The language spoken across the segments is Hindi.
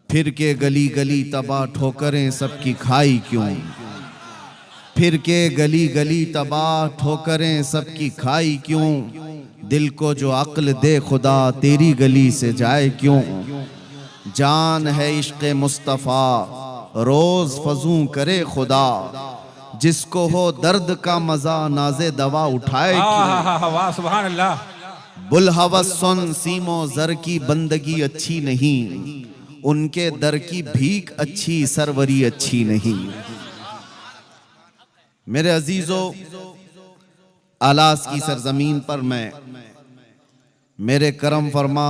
फिर के गली गली तबाह ठोकरें सबकी खाई क्यों, फिर के गली गली तबाह ठोकरें सबकी खाई क्यों, दिल को जो अक्ल दे खुदा तेरी गली से जाए क्यों। जान है इश्क़ मुस्तफ़ा रोज फजूं करे खुदा, जिसको हो दर्द का मजा नाज़े दवा उठाए क्यों। वाह सुभान अल्लाह। बुलहवस सुन सीमो जर की बंदगी अच्छी नहीं, उनके दर की भीख अच्छी सरवरी अच्छी नहीं। मेरे अजीजों, आलास की सरजमीन पर मैं मेरे करम फरमा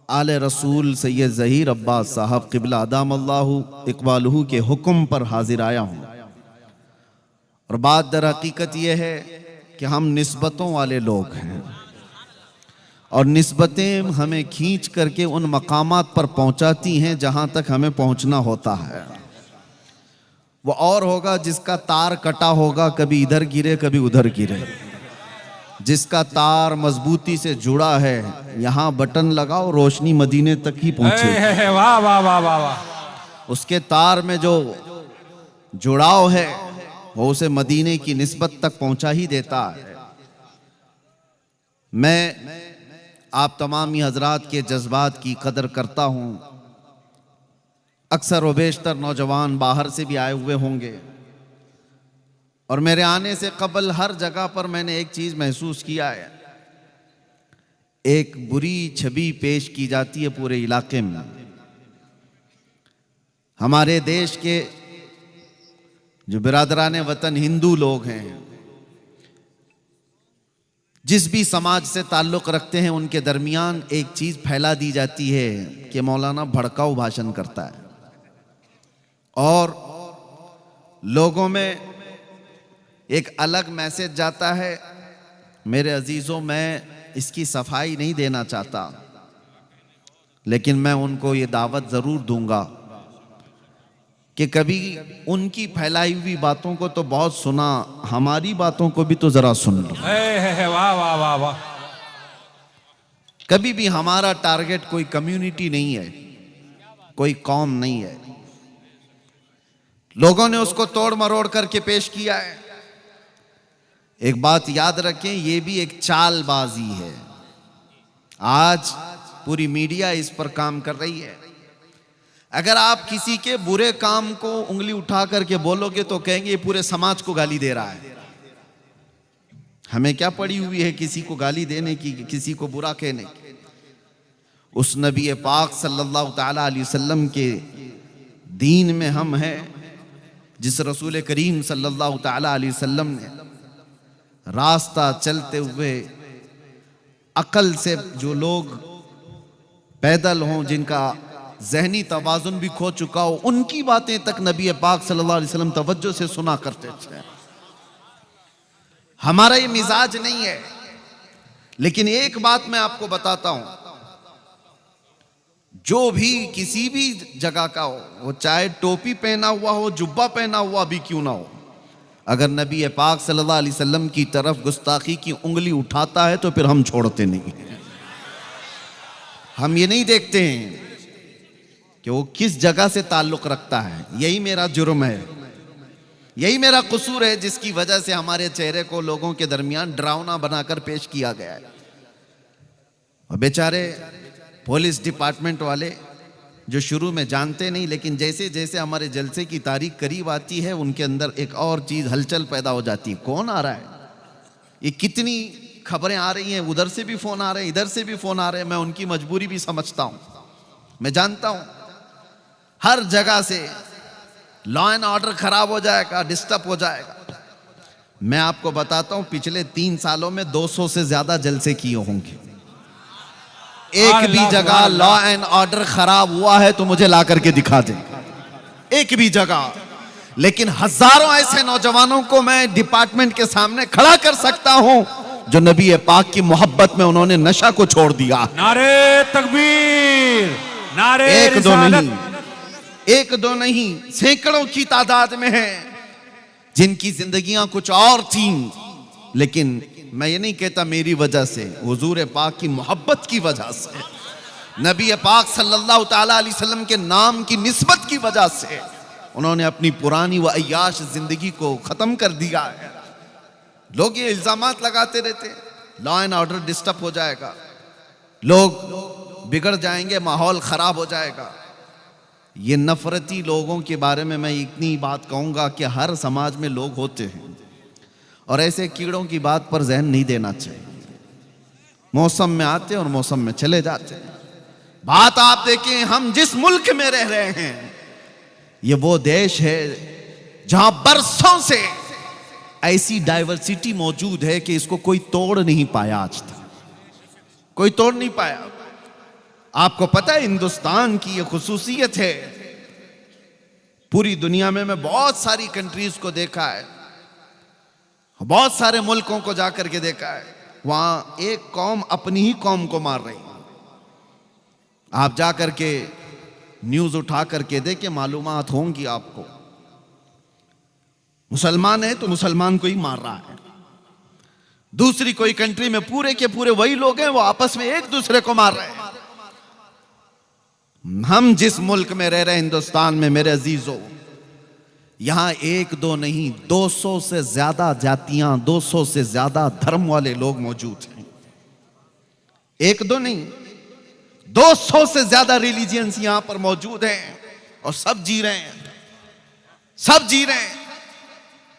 आले रसूल सैयद ज़हीर अब्बास साहब क़िबला अदामल्लाहु इक़बालहु के हुक्म पर हाजिर आया हूँ। और बात दर हकीकत यह है कि हम निस्बतों वाले लोग हैं और निस्बतें हमें खींच करके उन मकामात पर पहुंचाती हैं जहां तक हमें पहुंचना होता है। वो और होगा जिसका तार कटा होगा, कभी इधर गिरे कभी उधर गिरे। जिसका तार मजबूती से जुड़ा है, यहाँ बटन लगाओ रोशनी मदीने तक ही पहुंचे। वाह वाह वाह वाह वाह। उसके तार में जो जुड़ाव है वो उसे मदीने की निस्बत तक पहुंचा ही देता है। मैं आप तमामी हजरात के जज्बात की कदर करता हूं। अक्सर व बेशतर नौजवान बाहर से भी आए हुए होंगे और मेरे आने से कबल हर जगह पर मैंने एक चीज महसूस किया है, एक बुरी छवि पेश की जाती है पूरे इलाके में। हमारे देश के जो बिरादरान वतन हिंदू लोग हैं, जिस भी समाज से ताल्लुक़ रखते हैं, उनके दरमियान एक चीज़ फैला दी जाती है कि मौलाना भड़काऊ भाषण करता है और लोगों में एक अलग मैसेज जाता है। मेरे अजीज़ों, मैं इसकी सफाई नहीं देना चाहता, लेकिन मैं उनको ये दावत ज़रूर दूंगा कि कभी उनकी फैलाई हुई बातों को तो बहुत सुना, हमारी बातों को भी तो जरा सुन लो। वाह वाह वाह वाह। कभी भी हमारा टारगेट कोई कम्युनिटी नहीं है, कोई कौम नहीं है। लोगों ने उसको तोड़ मरोड़ करके पेश किया है। एक बात याद रखें, ये भी एक चालबाजी है। आज पूरी मीडिया इस पर काम कर रही है। अगर आप किसी के बुरे काम को उंगली उठा करके बोलोगे तो कहेंगे ये पूरे समाज को गाली दे रहा है। हमें क्या पड़ी हुई है किसी को गाली देने की, किसी को बुरा कहने की। उस नबी पाक सल्लल्लाहु ताला अलैहि वसल्लम के दीन में हम हैं, जिस रसूल करीम सल्लल्लाहु ताला अलैहि वसल्लम ने रास्ता चलते हुए अकल से जो लोग पैदल हों, जिनका ज़हनी तवाज़ुन भी खो चुका हो, उनकी बातें तक नबी पाक सल्लल्लाहु अलैहि वसल्लम तवज्जो से सुना करते थे। हमारा ये मिजाज नहीं है। लेकिन एक बात मैं आपको बताता हूं, जो भी किसी भी जगह का हो, वो चाहे टोपी पहना हुआ हो, जुब्बा पहना हुआ भी क्यों ना हो, अगर नबी पाक सल्लल्लाहु अलैहि वसल्लम की तरफ गुस्ताखी की उंगली उठाता है तो फिर हम छोड़ते नहीं। हम ये नहीं देखते हैं कि वो किस जगह से ताल्लुक़ रखता है। यही मेरा जुर्म है, यही मेरा कसूर है, जिसकी वजह से हमारे चेहरे को लोगों के दरमियान डरावना बनाकर पेश किया गया है। और बेचारे पुलिस डिपार्टमेंट वाले जो शुरू में जानते नहीं, लेकिन जैसे जैसे हमारे जलसे की तारीख करीब आती है, उनके अंदर एक और चीज़ हलचल पैदा हो जाती है। कौन आ रहा है, ये कितनी खबरें आ रही हैं, उधर से भी फ़ोन आ रहे हैं, इधर से भी फ़ोन आ रहे हैं। मैं उनकी मजबूरी भी समझता हूँ, मैं जानता हूँ हर जगह से लॉ एंड ऑर्डर खराब हो जाएगा, डिस्टर्ब हो जाएगा। मैं आपको बताता हूं, पिछले 3 सालों में 200 से ज्यादा जलसे किए होंगे। एक भी जगह लॉ एंड ऑर्डर खराब हुआ है तो मुझे ला करके दिखा दे, एक भी जगह। लेकिन हजारों ऐसे नौजवानों को मैं डिपार्टमेंट के सामने खड़ा कर सकता हूं जो नबी पाक की मोहब्बत में उन्होंने नशा को छोड़ दिया। नारे तकबीर, नारे एक दो रिसालत। नहीं, एक दो नहीं, सैकड़ों की तादाद में हैं जिनकी जिंदगियां कुछ और थीं। लेकिन मैं ये नहीं कहता मेरी वजह से, हुजूर पाक की मोहब्बत की वजह से नबी पाक सल्लल्लाहु ताला अलैहि वसल्लम के नाम की निस्बत की वजह से उन्होंने अपनी पुरानी व अय्याश जिंदगी को खत्म कर दिया है। लोग ये इल्जामात लगाते रहते हैं, लॉ एंड ऑर्डर डिस्टर्ब हो जाएगा, लोग बिगड़ जाएंगे, माहौल खराब हो जाएगा। ये नफरती लोगों के बारे में मैं इतनी बात कहूंगा कि हर समाज में लोग होते हैं और ऐसे कीड़ों की बात पर ज़हन नहीं देना चाहिए। मौसम में आते और मौसम में चले जाते हैं। बात आप देखें, हम जिस मुल्क में रह रहे हैं ये वो देश है जहां बरसों से ऐसी डाइवर्सिटी मौजूद है कि इसको कोई तोड़ नहीं पाया, आज तक कोई तोड़ नहीं पाया। आपको पता है हिंदुस्तान की ये खुसूसियत है, पूरी दुनिया में मैं बहुत सारी कंट्रीज को देखा है, बहुत सारे मुल्कों को जाकर के देखा है, वहां एक कौम अपनी ही कौम को मार रही है। आप जाकर के न्यूज उठा करके देखें, मालूमात होंगी आपको। मुसलमान है तो मुसलमान को ही मार रहा है, दूसरी कोई कंट्री में पूरे के पूरे वही लोग हैं, वो आपस में एक दूसरे को मार रहे हैं। हम जिस मुल्क में रह रहे हैं, हिंदुस्तान में, मेरे अजीजों, यहां एक दो नहीं 200 से ज्यादा जातियां, 200 से ज्यादा धर्म वाले लोग मौजूद हैं। एक दो नहीं, 200 से ज्यादा रिलीजियंस यहां पर मौजूद हैं और सब जी रहे हैं, सब जी रहे हैं।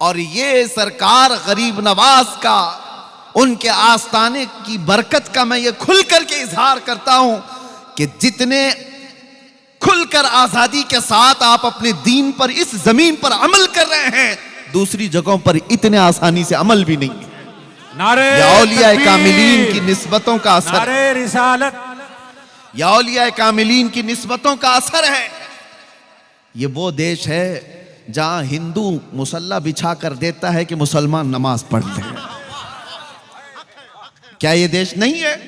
और ये सरकार गरीब नवाज का, उनके आस्थाने की बरकत का मैं ये खुल करके इजहार करता हूं कि जितने खुलकर आजादी के साथ आप अपने दीन पर इस जमीन पर अमल कर रहे हैं, दूसरी जगहों पर इतने आसानी से अमल भी नहीं है। नारे औलिया तकबीर, कामिलीन की निस्बतों का असर, नारे रिसालत, या औलिया कामिलीन की निस्बतों का असर है। ये वो देश है जहां हिंदू मुसल्ला बिछा कर देता है कि मुसलमान नमाज पढ़ते हैं। क्या ये देश नहीं है?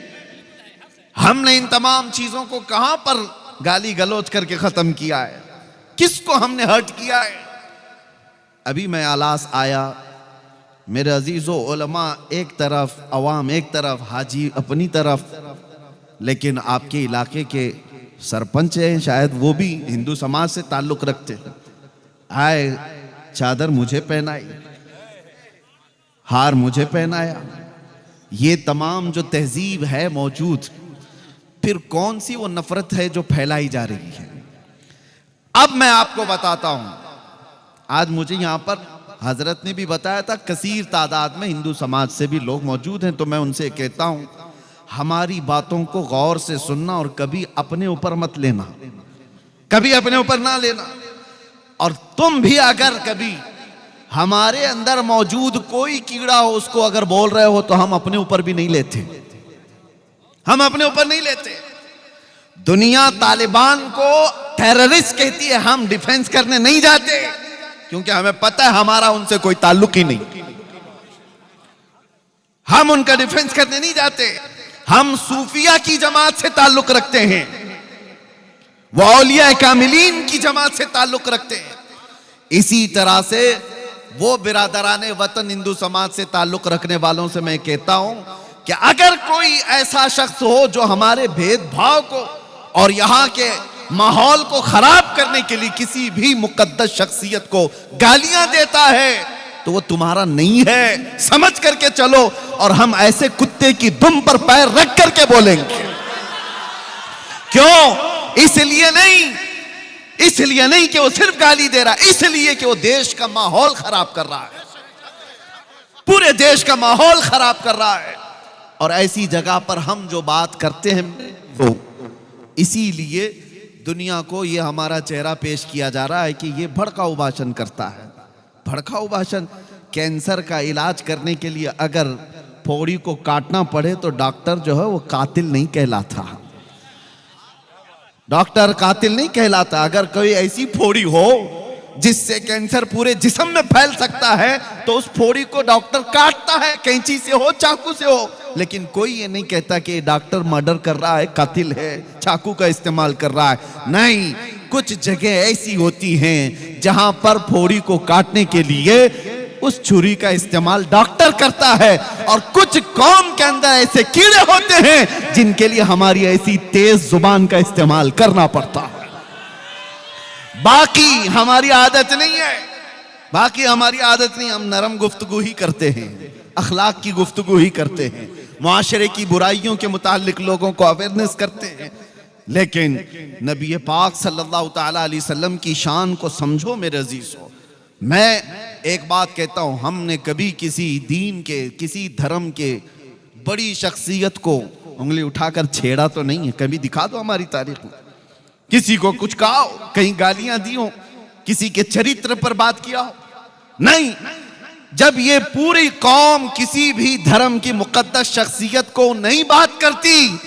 हमने इन तमाम चीजों को कहां पर गाली गलौज करके खत्म किया है? किसको हमने हर्ट किया है? अभी मैं आलास आया, मेरे अजीजों, उलमा एक तरफ, अवाम एक तरफ, हाजी अपनी तरफ, लेकिन आपके इलाके के सरपंच हैं, शायद वो भी हिंदू समाज से ताल्लुक रखते हैं। आए, चादर मुझे पहनाई, हार मुझे पहनाया। ये तमाम जो तहजीब है मौजूद, फिर कौन सी वो नफरत है जो फैलाई जा रही है? अब मैं आपको बताता हूं। आज मुझे यहां पर हजरत ने भी बताया था, कसीर तादाद में हिंदू समाज से भी लोग मौजूद हैं, तो मैं उनसे कहता हूं, हमारी बातों को गौर से सुनना और कभी अपने ऊपर मत लेना, कभी अपने ऊपर ना लेना। और तुम भी अगर कभी हमारे अंदर मौजूद कोई कीड़ा हो, उसको अगर बोल रहे हो, तो हम अपने ऊपर भी नहीं लेते, हम अपने ऊपर नहीं लेते। दुनिया तालिबान को टेररिस्ट कहती है, हम डिफेंस करने नहीं जाते, क्योंकि हमें पता है हमारा उनसे कोई ताल्लुक ही नहीं। हम उनका डिफेंस करने नहीं जाते। हम सूफिया की जमात से ताल्लुक रखते हैं, वो औलिया कामिलीन की जमात से ताल्लुक रखते हैं। इसी तरह से वो बिरादराने वतन हिंदू समाज से ताल्लुक रखने वालों से मैं कहता हूं कि अगर कोई ऐसा शख्स हो जो हमारे भेदभाव को और यहां के माहौल को खराब करने के लिए किसी भी मुकद्दस शख्सियत को गालियां देता है, तो वो तुम्हारा नहीं है, समझ करके चलो। और हम ऐसे कुत्ते की दुम पर पैर रख करके बोलेंगे। क्यों? इसलिए नहीं कि वो सिर्फ गाली दे रहा है, इसलिए कि वो देश का माहौल खराब कर रहा है, पूरे देश का माहौल खराब कर रहा है। और ऐसी जगह पर हम जो बात करते हैं, तो इसीलिए दुनिया को ये हमारा चेहरा पेश किया जा रहा है कि ये भड़काऊ भाषण करता है। भड़काऊ भाषण, कैंसर का इलाज करने के लिए अगर फोड़ी को काटना पड़े तो डॉक्टर जो है वो कातिल नहीं कहलाता, डॉक्टर कातिल नहीं कहलाता। अगर कोई ऐसी फोड़ी हो जिससे कैंसर पूरे जिस्म में फैल सकता है, तो उस फोड़ी को डॉक्टर काटता है, कैंची से हो, चाकू से हो। लेकिन कोई ये नहीं कहता कि डॉक्टर मर्डर कर रहा है, कातिल है, चाकू का इस्तेमाल कर रहा है। नहीं, कुछ जगह ऐसी होती हैं जहां पर फोड़ी को काटने के लिए उस छुरी का इस्तेमाल डॉक्टर करता है। और कुछ कौम के अंदर ऐसे कीड़े होते हैं जिनके लिए हमारी ऐसी तेज जुबान का इस्तेमाल करना पड़ता है। बाकी हमारी आदत नहीं है, बाकी हमारी आदत नहीं। हम नरम गुफ्तगू ही करते हैं, अखलाक की गुफ्तगू ही करते हैं, मुआशरे की बुराइयों के मुतालिक लोगों को अवेयरनेस करते हैं। लेकिन नबी पाक सल्लल्लाहु ताला अलैहि वसल्लम की शान को समझो मेरे अजीजों। मैं एक बात कहता हूं, हमने कभी किसी दीन के, किसी धर्म के बड़ी शख्सियत को उंगली उठाकर छेड़ा तो नहीं है। कभी दिखा दो हमारी तारीख में किसी को कुछ कहा हो, कहीं गालियां दी हो, किसी के चरित्र पर बात किया हो? नहीं। जब ये पूरी कौम किसी भी धर्म की मुकद्दस शख्सियत को नहीं बात करती,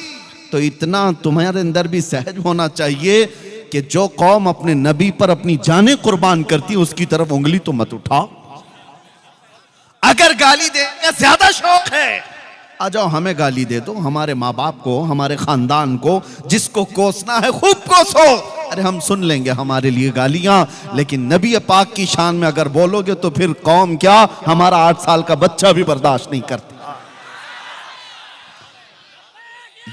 तो इतना तुम्हारे अंदर भी सहज होना चाहिए कि जो कौम अपने नबी पर अपनी जानें कुर्बान करती है उसकी तरफ उंगली तो मत उठाओ। अगर गाली देने का ज्यादा शौक है, आ जाओ हमें गाली दे दो, हमारे माँ बाप को, हमारे खानदान को, जिसको कोसना है खूब कोसो। अरे हम सुन लेंगे हमारे लिए गालियां, लेकिन नबी पाक की शान में अगर बोलोगे तो फिर कौम क्या, हमारा 8 साल का बच्चा भी बर्दाश्त नहीं करता।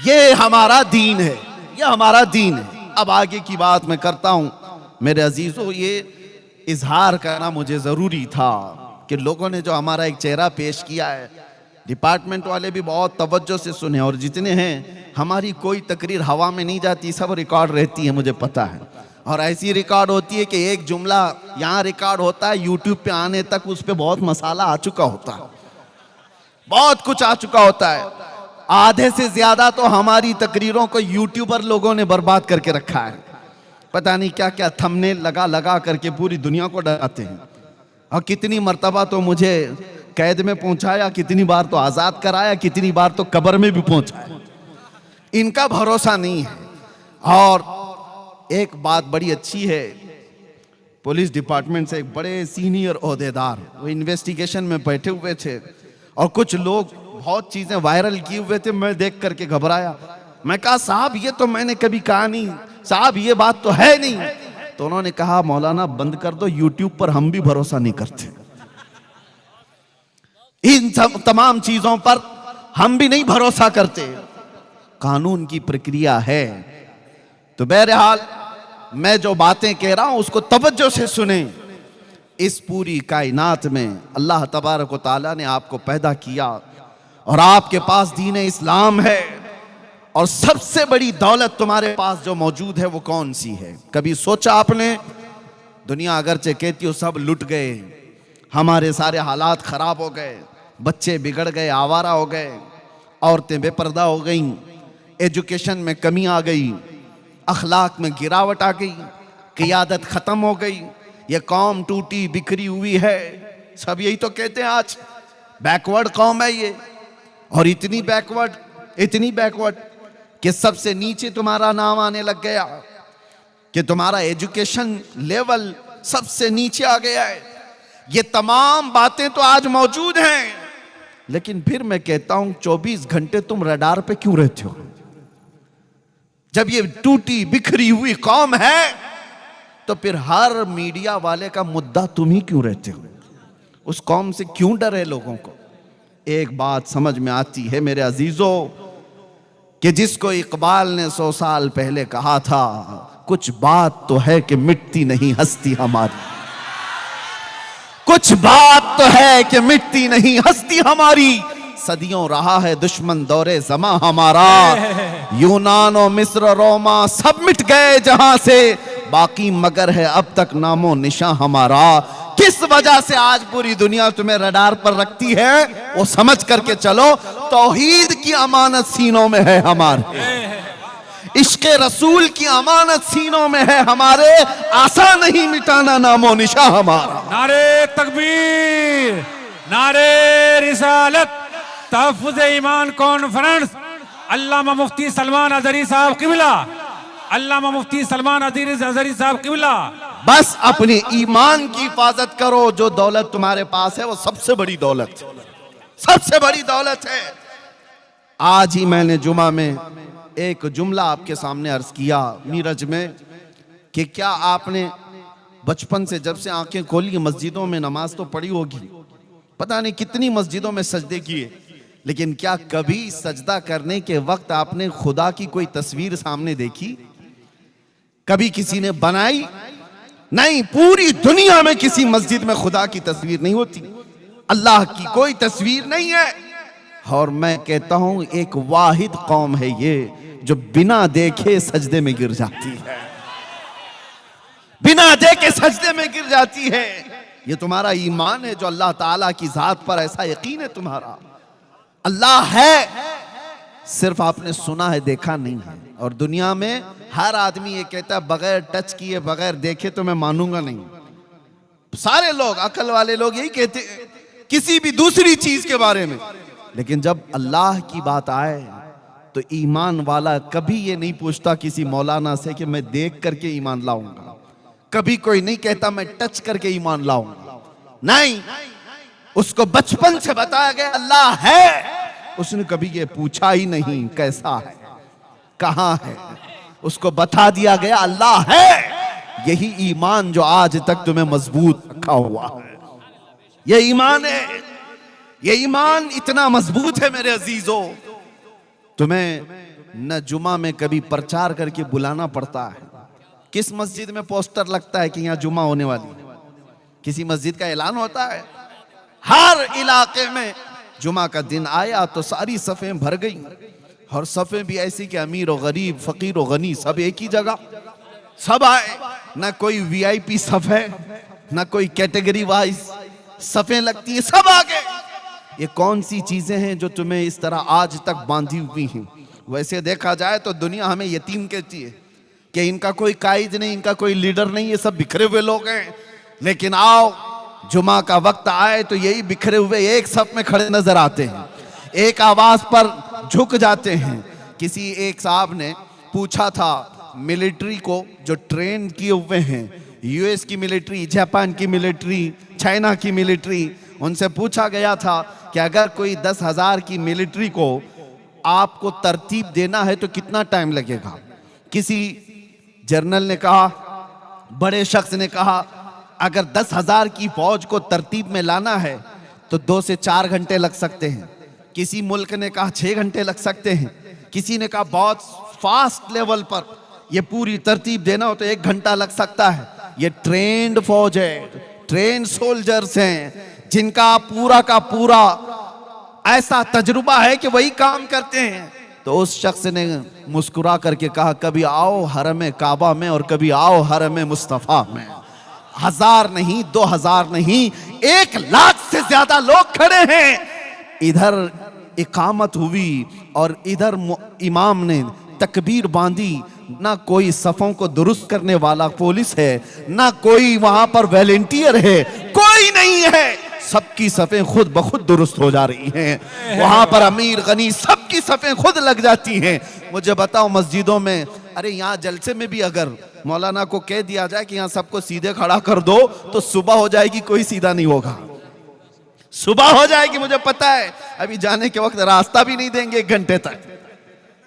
ये हमारा दीन है, ये हमारा दीन है। अब आगे की बात मैं करता हूं मेरे अजीजों। ये इजहार करना मुझे जरूरी था कि लोगों ने जो हमारा एक चेहरा पेश किया है, डिपार्टमेंट वाले भी बहुत तवज्जो से सुने, और जितने हैं, हमारी कोई तकरीर हवा में नहीं जाती, सब रिकॉर्ड रहती है, मुझे पता है। और ऐसी रिकॉर्ड होती है कि एक जुमला यहाँ रिकॉर्ड होता है, यूट्यूब पे आने तक उस पर बहुत मसाला आ चुका होता है, बहुत कुछ आ चुका होता है। आधे से ज्यादा तो हमारी तकरीरों को यूट्यूबर लोगों ने बर्बाद करके रखा है। पता नहीं क्या क्या थंबनेल लगा लगा करके पूरी दुनिया को डराते हैं। और कितनी मर्तबा तो मुझे कैद में पहुंचाया, कितनी बार तो आजाद कराया, कितनी बार तो कब्र में भी पहुंचाया। इनका भरोसा नहीं है। और एक बात बड़ी अच्छी है, पुलिस डिपार्टमेंट से एक बड़े सीनियर ओहदेदार वो इन्वेस्टिगेशन में बैठे हुए थे, और कुछ लोग बहुत चीजें वायरल किए हुए थे। मैं देख करके घबराया। मैं कहा साहब ये तो मैंने कभी कहा नहीं, साहब ये बात तो है नहीं। तो उन्होंने कहा मौलाना बंद कर दो, यूट्यूब पर हम भी भरोसा नहीं करते, इन सब तमाम चीजों पर हम भी नहीं भरोसा करते। कानून की प्रक्रिया है। तो बहरहाल मैं जो बातें कह रहा हूं उसको तवज्जो से सुने। इस पूरी कायनात में अल्लाह तबारक व तआला ने आपको पैदा किया और आपके पास दीन इस्लाम है, और सबसे बड़ी दौलत तुम्हारे पास जो मौजूद है वो कौन सी है? कभी सोचा आपने? दुनिया अगरचे कहती हो सब लुट गए, हमारे सारे हालात खराब हो गए, बच्चे बिगड़ गए, आवारा हो गए, औरतें बेपर्दा हो गईं, एजुकेशन में कमी आ गई, अखलाक में गिरावट आ गई, क़ियादत खत्म हो गई, ये कौम टूटी बिखरी हुई है। सब यही तो कहते हैं आज बैकवर्ड कौम है ये, और इतनी बैकवर्ड कि सबसे नीचे तुम्हारा नाम आने लग गया, कि तुम्हारा एजुकेशन लेवल सबसे नीचे आ गया है। ये तमाम बातें तो आज मौजूद हैं, लेकिन फिर मैं कहता हूं 24 घंटे तुम रडार पे क्यों रहते हो? जब ये टूटी बिखरी हुई कौम है तो फिर हर मीडिया वाले का मुद्दा तुम ही क्यों रहते हो? उस कौम से क्यों डर है लोगों को? एक बात समझ में आती है मेरे अजीजों, कि जिसको इकबाल ने 100 साल पहले कहा था, कुछ बात तो है कि मिटती नहीं हस्ती हमारी, कुछ बात तो है कि मिटती नहीं हस्ती हमारी। सदियों रहा है दुश्मन दौरे ज़मा हमारा, यूनान और मिस्र रोमा सब मिट गए जहां से, बाकी मगर है अब तक नामो निशां हमारा। किस वजह से आज पूरी दुनिया तुम्हें रडार पर रखती है वो समझ करके चलो। तौहीद की अमानत सीनों में है हमारे, इश्क़े रसूल की अमानत सीनों में है हमारे, आसान नहीं मिटाना नामो निशा हमारा। नारे तकबीर, नारे रिसालत, तहफ़्फ़ुज़ ईमान कॉन्फ्रेंस, अल्लामा मुफ्ती सलमान अज़हरी साहब क़िबला, अल्लामा मुफ्ती सलमान अज़हरी साहब क़िबला। बस अपने ईमान की हिफाजत करो। जो दौलत तुम्हारे पास है वो सबसे बड़ी दौलत, सबसे बड़ी दौलत है। आज ही मैंने जुमा में एक जुमला आपके सामने अर्ज किया नीरज में, कि क्या आपने बचपन से जब से आंखें खोली मस्जिदों में नमाज तो पढ़ी होगी, पता नहीं कितनी मस्जिदों में सजदे किए, लेकिन क्या कभी सजदा करने के वक्त आपने खुदा की कोई तस्वीर सामने देखी? कभी किसी ने बनाई? नहीं, पूरी दुनिया में किसी मस्जिद में खुदा की तस्वीर नहीं होती, अल्लाह की कोई तस्वीर नहीं है। और मैं कहता हूं एक वाहिद कौम है ये जो बिना देखे सजदे में गिर जाती है, बिना देखे सजदे में गिर जाती है। ये तुम्हारा ईमान है जो अल्लाह ताला की जात पर ऐसा यकीन है तुम्हारा। अल्लाह है, सिर्फ आपने सुना है, देखा नहीं है। और दुनिया में हर आदमी ये कहता है बगैर टच किए, बगैर देखे तो मैं मानूंगा नहीं। सारे लोग, अकल वाले लोग यही कहते हैं किसी भी दूसरी चीज के बारे में, लेकिन जब अल्लाह की बात आए तो ईमान वाला कभी ये नहीं पूछता किसी मौलाना से कि मैं देख करके ईमान लाऊंगा। कभी कोई नहीं कहता मैं टच करके ईमान लाऊंगा। नहीं, उसको बचपन से बताया गया अल्लाह है, उसने कभी ये पूछा ही नहीं कैसा है, कहां है, उसको बता दिया गया अल्लाह है। यही ईमान जो आज तक तुम्हें मजबूत रखा हुआ है, ये ईमान है। ये ईमान इतना मजबूत है मेरे अजीजों, तुम्हें न जुमा में कभी प्रचार करके बुलाना पड़ता है। किस मस्जिद में पोस्टर लगता है कि यहाँ जुमा होने वाली है? किसी मस्जिद का ऐलान होता है? हर इलाके में जुमा का दिन आया तो सारी सफ़ें भर गई, और सफ़ें भी ऐसी कि अमीर और गरीब, फकीर और गनी सब एक ही जगह, सब आए। ना कोई वीआईपी सफ़ है, ना कोई कैटेगरी वाइज सफ़ें लगती है, सब आ गए। ये कौन सी चीजें हैं जो तुम्हें इस तरह आज तक बांधी हुई हैं? वैसे देखा जाए तो दुनिया हमें यतीम कहती है कि इनका कोई कायद नहीं, इनका कोई लीडर नहीं, ये सब बिखरे हुए लोग हैं। लेकिन आओ जुमा का वक्त आए तो यही बिखरे हुए एक सफ में खड़े नजर आते हैं, एक आवाज पर झुक जाते हैं। किसी एक साहब ने पूछा था मिलिट्री को जो ट्रेन किए हुए हैं, यूएस की मिलिट्री, जापान की मिलिट्री, चाइना की मिलिट्री, उनसे पूछा गया था कि अगर कोई 10,000 की मिलिट्री को आपको तरतीब देना है तो कितना टाइम लगेगा? किसी जर्नल ने कहा, बड़े शख्स ने कहा अगर 10,000 की फौज को तरतीब में लाना है तो 2 से 4 घंटे लग सकते हैं। किसी मुल्क ने कहा 6 घंटे लग सकते हैं। किसी ने कहा बहुत फास्ट लेवल पर ये पूरी तरतीब देना हो तो 1 घंटा लग सकता है। ये ट्रेंड फौज है, ट्रेन सोल्जर्स हैं जिनका पूरा का पूरा ऐसा तजुर्बा है कि वही काम करते हैं। तो उस शख्स ने मुस्कुरा करके कहा कभी आओ हरम काबा में और कभी आओ हरम मुस्तफा में। 1000 नहीं, 2000 नहीं, 1 लाख से ज्यादा लोग खड़े हैं। इधर इकामत हुई और इधर इमाम ने तकबीर बांधी। ना कोई सफों को दुरुस्त करने वाला पुलिस है, ना कोई वहां पर वॉलंटियर है, कोई नहीं है। सबकी सफें खुद ब खुद दुरुस्त हो जा रही हैं। वहां पर अमीर गनी सबकी सफें खुद लग जाती हैं। मुझे बताओ मस्जिदों में, अरे यहाँ जलसे में भी अगर मौलाना को कह दिया जाए कि यहाँ सबको सीधे खड़ा कर दो तो सुबह हो जाएगी, कोई सीधा नहीं होगा। सुबह हो जाएगी, मुझे पता है। अभी जाने के वक्त रास्ता भी नहीं देंगे 1 घंटे तक।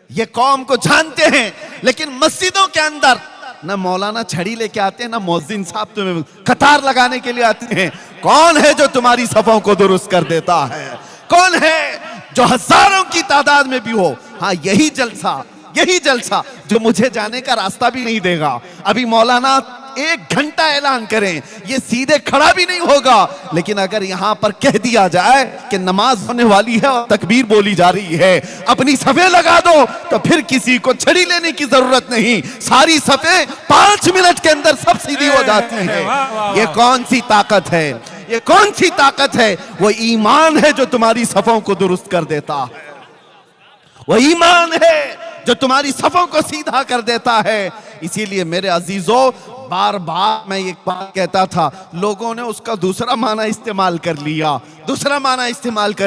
ये कौम को जानते हैं, लेकिन मस्जिदों के अंदर ना मौलाना छड़ी लेके आते हैं, ना मौजिन साहब तुम्हें कतार लगाने के लिए आते हैं। कौन है जो तुम्हारी सफों को दुरुस्त कर देता है? कौन है जो हजारों की तादाद में भी हो? हाँ, यही जलसा जो मुझे जाने का रास्ता भी नहीं देगा। अभी मौलाना 1 घंटा ऐलान करें, ये सीधे खड़ा भी नहीं होगा। लेकिन अगर यहां पर कह दिया जाए कि नमाज होने वाली है और तकबीर बोली जा रही है, अपनी सफे लगा दो, तो फिर किसी को छड़ी लेने की जरूरत नहीं। सारी सफे 5 मिनट के अंदर सब सीधी हो जाती है। ये कौन सी ताकत है? ये कौन सी ताकत है? वो ईमान है जो तुम्हारी सफों को दुरुस्त कर देता है। वो ईमान है जो तुम्हारी सफों को सीधा कर देता है। इसीलिए मेरे अजीजों, बार बार मैं एक बात कहता था, लोगों ने उसका दूसरा माना इस्तेमाल कर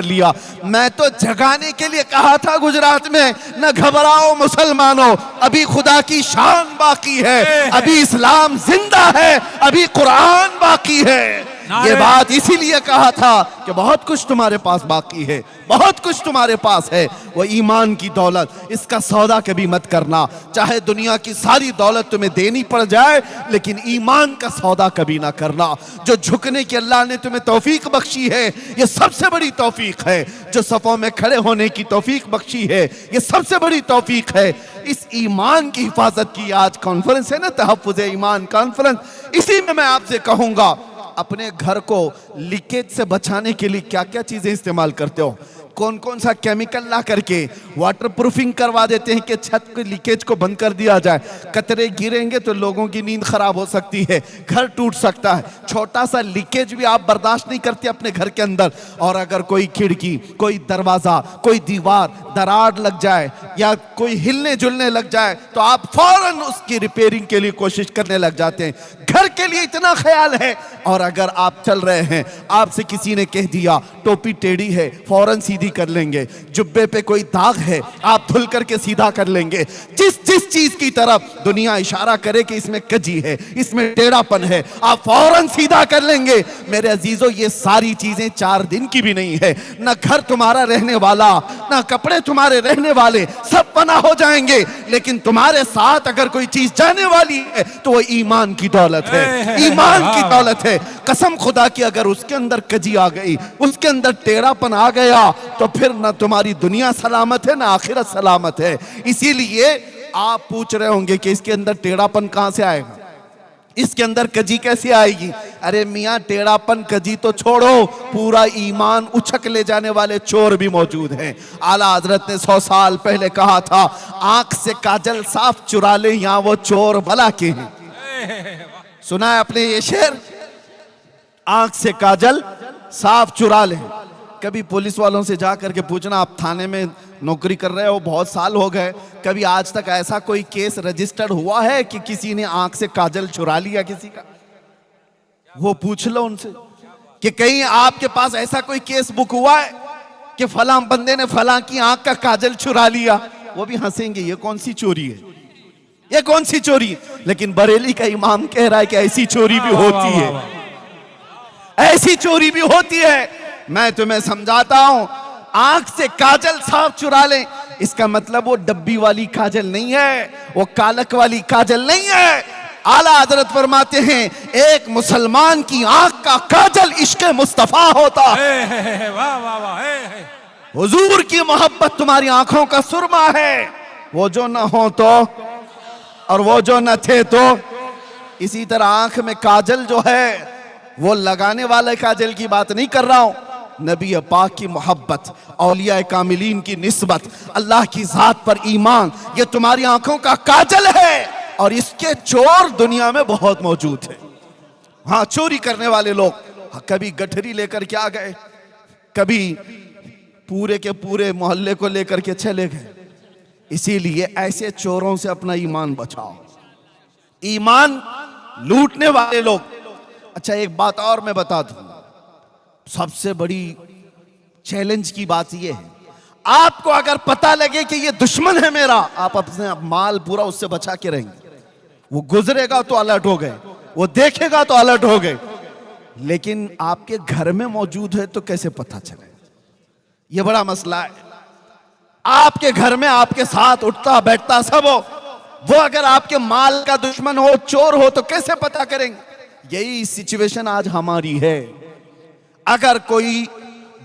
लिया। मैं तो जगाने के लिए कहा था गुजरात में, न घबराओ मुसलमानों, अभी खुदा की शान बाकी है, अभी इस्लाम जिंदा है, अभी कुरान बाकी है। नारे- ये बात इसीलिए कहा था कि बहुत कुछ तुम्हारे पास बाकी है, बहुत कुछ तुम्हारे पास है, वो ईमान की दौलत, इसका सौदा कभी मत करना। चाहे दुनिया की सारी दौलत तुम्हें देनी पड़ जाए, लेकिन ईमान का सौदा कभी ना करना। जो झुकने की अल्लाह ने तुम्हें तौफीक बख्शी है, ये सबसे बड़ी तौफीक है। जो सफ़ों में खड़े होने की तौफीक बख्शी है, ये सबसे बड़ी तौफीक है। इस ईमान की हिफाजत की आज कॉन्फ्रेंस है ना, तहफ़्फ़ुज़ ईमान कॉन्फ्रेंस, इसी में मैं आपसे कहूँगा अपने घर को लीकेज से बचाने के लिए क्या क्या चीज़ें इस्तेमाल करते हो, कौन कौन सा केमिकल ला करके वाटर प्रूफिंग करवा देते हैं कि छत के लीकेज को बंद कर दिया जाए। कतरे गिरेंगे तो लोगों की नींद खराब हो सकती है, घर टूट सकता है। छोटा सा लीकेज भी आप बर्दाश्त नहीं करते अपने घर के अंदर, और अगर कोई खिड़की, कोई दरवाजा, कोई दीवार दरार लग जाए या कोई हिलने जुलने लग जाए तो आप फौरन उसकी रिपेयरिंग के लिए कोशिश करने लग जाते हैं। घर के लिए इतना ख्याल है। और अगर आप चल रहे हैं, आपसे किसी ने कह दिया टोपी टेढ़ी है, फौरन सीधी कर लेंगे। जुब्बे पे कोई दाग है, आप धुल करके सीधा कर लेंगे। जिस जिस चीज की तरफ दुनिया इशारा करे कि इसमें कजी है, इसमें टेढ़ापन है, आप फौरन सीधा कर लेंगे। मेरे अजीजों, ये सारी चीजें 4 दिन की भी नहीं है। ना घर तुम्हारा रहने वाला, ना कपड़े तुम्हारे रहने वाले, सब पना हो जाएंगे। लेकिन तुम्हारे साथ अगर कोई चीज जाने वाली है तो वो ईमान की दौलत है, ईमान की दौलत है। कसम खुदा की, अगर उसके अंदर कजी आ गई, उसके अंदर टेढ़ापन आ गया, तो फिर ना तुम्हारी दुनिया सलामत है, ना आखिरत सलामत है। इसीलिए आप पूछ रहे होंगे कि इसके अंदर टेढ़ापन कहां से आएगा, इसके अंदर कजी कैसे आएगी? अरे मियाँ, टेढ़ापन कजी तो छोड़ो, पूरा ईमान उछक ले जाने वाले चोर भी मौजूद हैं। आला हजरत ने 100 साल पहले कहा था, आंख से काजल साफ चुरा ले, यहाँ वो चोर भला के हैं। सुना है आपने ये शेर? आंख से काजल साफ चुरा ले। कभी पुलिस वालों से जा करके पूछना, आप थाने में नौकरी कर रहे हो, बहुत साल हो गए, कभी आज तक ऐसा कोई केस रजिस्टर्ड हुआ है कि किसी ने आंख से काजल चुरा लिया किसी का? वो पूछ लो उनसे कि कहीं आपके पास ऐसा कोई केस बुक हुआ है कि फलां बंदे ने फलां की आंख का काजल चुरा लिया? वो भी हंसेंगे, ये कौन सी चोरी है, ये कौन सी चोरी है? लेकिन बरेली का इमाम कह रहा है कि ऐसी चोरी भी होती है, ऐसी चोरी भी होती है। मैं तुम्हें समझाता हूं, आंख से काजल साफ चुरा ले, इसका मतलब वो डब्बी वाली काजल नहीं है, वो कालक वाली काजल नहीं है। आला हजरत फरमाते हैं, एक मुसलमान की आंख का काजल इश्क मुस्तफा होता है। वाह वाह वाह। हुजूर की मोहब्बत तुम्हारी आंखों का सुरमा है, वो जो न हो तो और वो जो न थे तो। इसी तरह आंख में काजल जो है, वो लगाने वाले काजल की बात नहीं कर रहा हूं, नबी पाक की मोहब्बत, औलिया कामिलीन की निस्बत, अल्लाह की जात पर ईमान, ये तुम्हारी आंखों का काजल है। और इसके चोर दुनिया में बहुत मौजूद है। हाँ, चोरी करने वाले लोग कभी गठरी लेकर के आ गए, कभी पूरे के पूरे मोहल्ले को लेकर के चले गए। इसीलिए ऐसे चोरों से अपना ईमान बचाओ, ईमान लूटने वाले लोग। अच्छा, एक बात और मैं बता दूं, सबसे बड़ी चैलेंज की बात यह है, आपको अगर पता लगे कि ये दुश्मन है मेरा, आप अपने माल पूरा उससे बचा के रहेंगे। वो गुजरेगा तो अलर्ट हो गए, वो देखेगा तो अलर्ट हो गए, लेकिन आपके घर में मौजूद है तो कैसे पता चले? ये बड़ा मसला है। आपके घर में आपके साथ उठता बैठता सब हो, वो अगर आपके माल का दुश्मन हो, चोर हो, तो कैसे पता करेंगे? यही सिचुएशन आज हमारी है। अगर कोई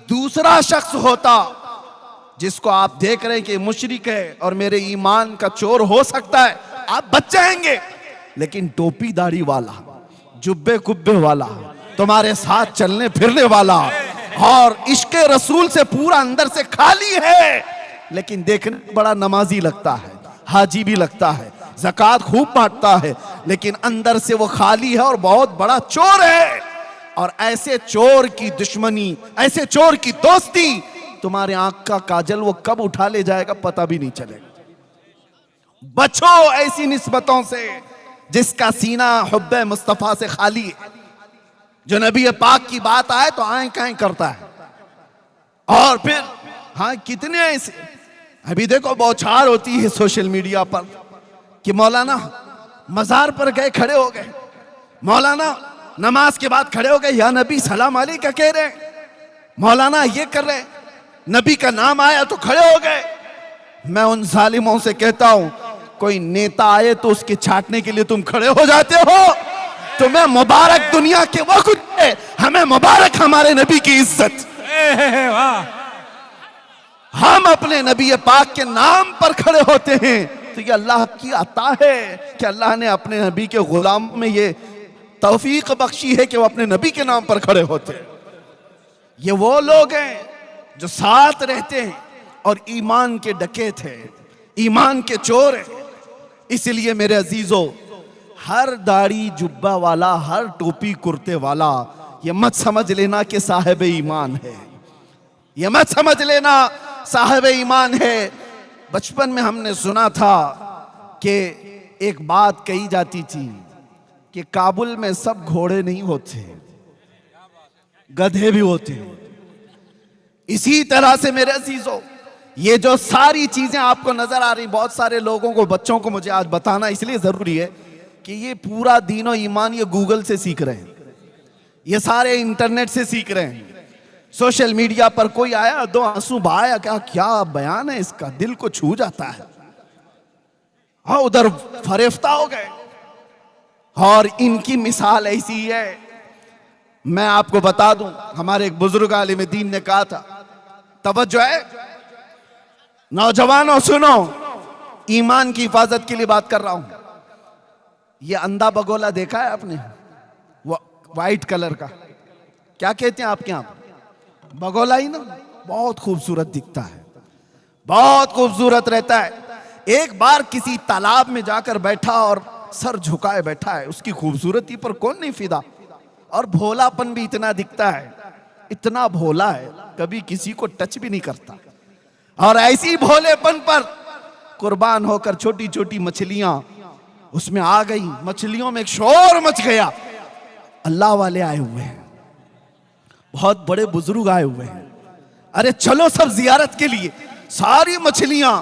दूसरा शख्स होता जिसको आप देख रहे हैं कि मुशरिक है और मेरे ईमान का चोर हो सकता है, आप बच जाएंगे। लेकिन टोपी दाढ़ी वाला, जुब्बे कुब्बे वाला, तुम्हारे साथ चलने फिरने वाला और इश्क रसूल से पूरा अंदर से खाली है, लेकिन देखने बड़ा नमाजी लगता है, हाजी भी लगता है, ज़कात खूब बांटता है, लेकिन अंदर से वो खाली है और बहुत बड़ा चोर है। और ऐसे चोर की दुश्मनी, ऐसे चोर की दोस्ती, तुम्हारे आंख का काजल वो कब उठा ले जाएगा पता भी नहीं चलेगा। बचो ऐसी निस्बतों से जिसका सीना हुब्बे मुस्तफा से खाली है। जो नबी पाक की बात आए तो आए काएं करता है। और फिर हाँ, कितने ऐसे, अभी देखो बौछार होती है सोशल मीडिया पर कि मौलाना मजार पर गए, खड़े हो गए, मौलाना नमाज के बाद खड़े हो गए, या नबी सलाम अलैका कह रहे, मौलाना ये कर रहे, नबी का नाम आया तो खड़े हो गए। मैं उन जालिमों से कहता हूं, कोई नेता आए तो उसके छाटने के लिए तुम खड़े हो जाते हो। तुम्हें मुबारक दुनिया के वो कुछ है, हमें मुबारक हमारे नबी की इज्जत। वाह, हम अपने नबी पाक के नाम पर खड़े होते हैं तो ये अल्लाह की अता है कि अल्लाह ने अपने नबी के गुलाम में ये तौफीक बख्शी है कि वो अपने नबी के नाम पर खड़े होते हैं। ये वो लोग हैं जो साथ रहते हैं और ईमान के डकैत हैं, ईमान के चोर हैं। इसलिए मेरे अजीजों, हर दाढ़ी जुब्बा वाला, हर टोपी कुर्ते वाला ये मत समझ लेना कि साहिब ईमान है, ये मत समझ लेना साहिब ईमान है। बचपन में हमने सुना था कि एक बात कही जाती थी कि काबुल में सब घोड़े नहीं होते, गधे भी होते हैं। इसी तरह से मेरे अजीजों, ये जो सारी चीजें आपको नजर आ रही, बहुत सारे लोगों को, बच्चों को मुझे आज बताना इसलिए जरूरी है कि ये पूरा दीन और ईमान ये गूगल से सीख रहे हैं, ये सारे इंटरनेट से सीख रहे हैं। सोशल मीडिया पर कोई आया, दो आंसू बहाया, क्या बयान है इसका, दिल को छू जाता है। हाँ, उधर फरेफ्ता हो गए। और इनकी मिसाल ऐसी है, मैं आपको बता दूं, हमारे एक बुजुर्ग आलिम दीन ने कहा था, तवज्जो है नौजवानों, सुनो, ईमान की हिफाजत के लिए बात कर रहा हूं। ये अंधा बगोला देखा है आपने, वो वाइट कलर का, क्या कहते हैं आपके यहां? बगोला ही ना, बहुत खूबसूरत दिखता है, बहुत खूबसूरत रहता है। एक बार किसी तालाब में जाकर बैठा और सर झुकाए बैठा है, उसकी खूबसूरती पर कौन नहीं फिदा, और भोलापन भी इतना दिखता है, इतना भोला है, कभी किसी को टच भी नहीं करता। और ऐसी भोलेपन पर कुर्बान होकर छोटी छोटी मछलियां उसमें आ गई, मछलियों में एक शोर मच गया। अल्लाह वाले आए हुए हैं, बहुत बड़े बुजुर्ग आए हुए हैं, अरे चलो सब जियारत के लिए। सारी मछलियां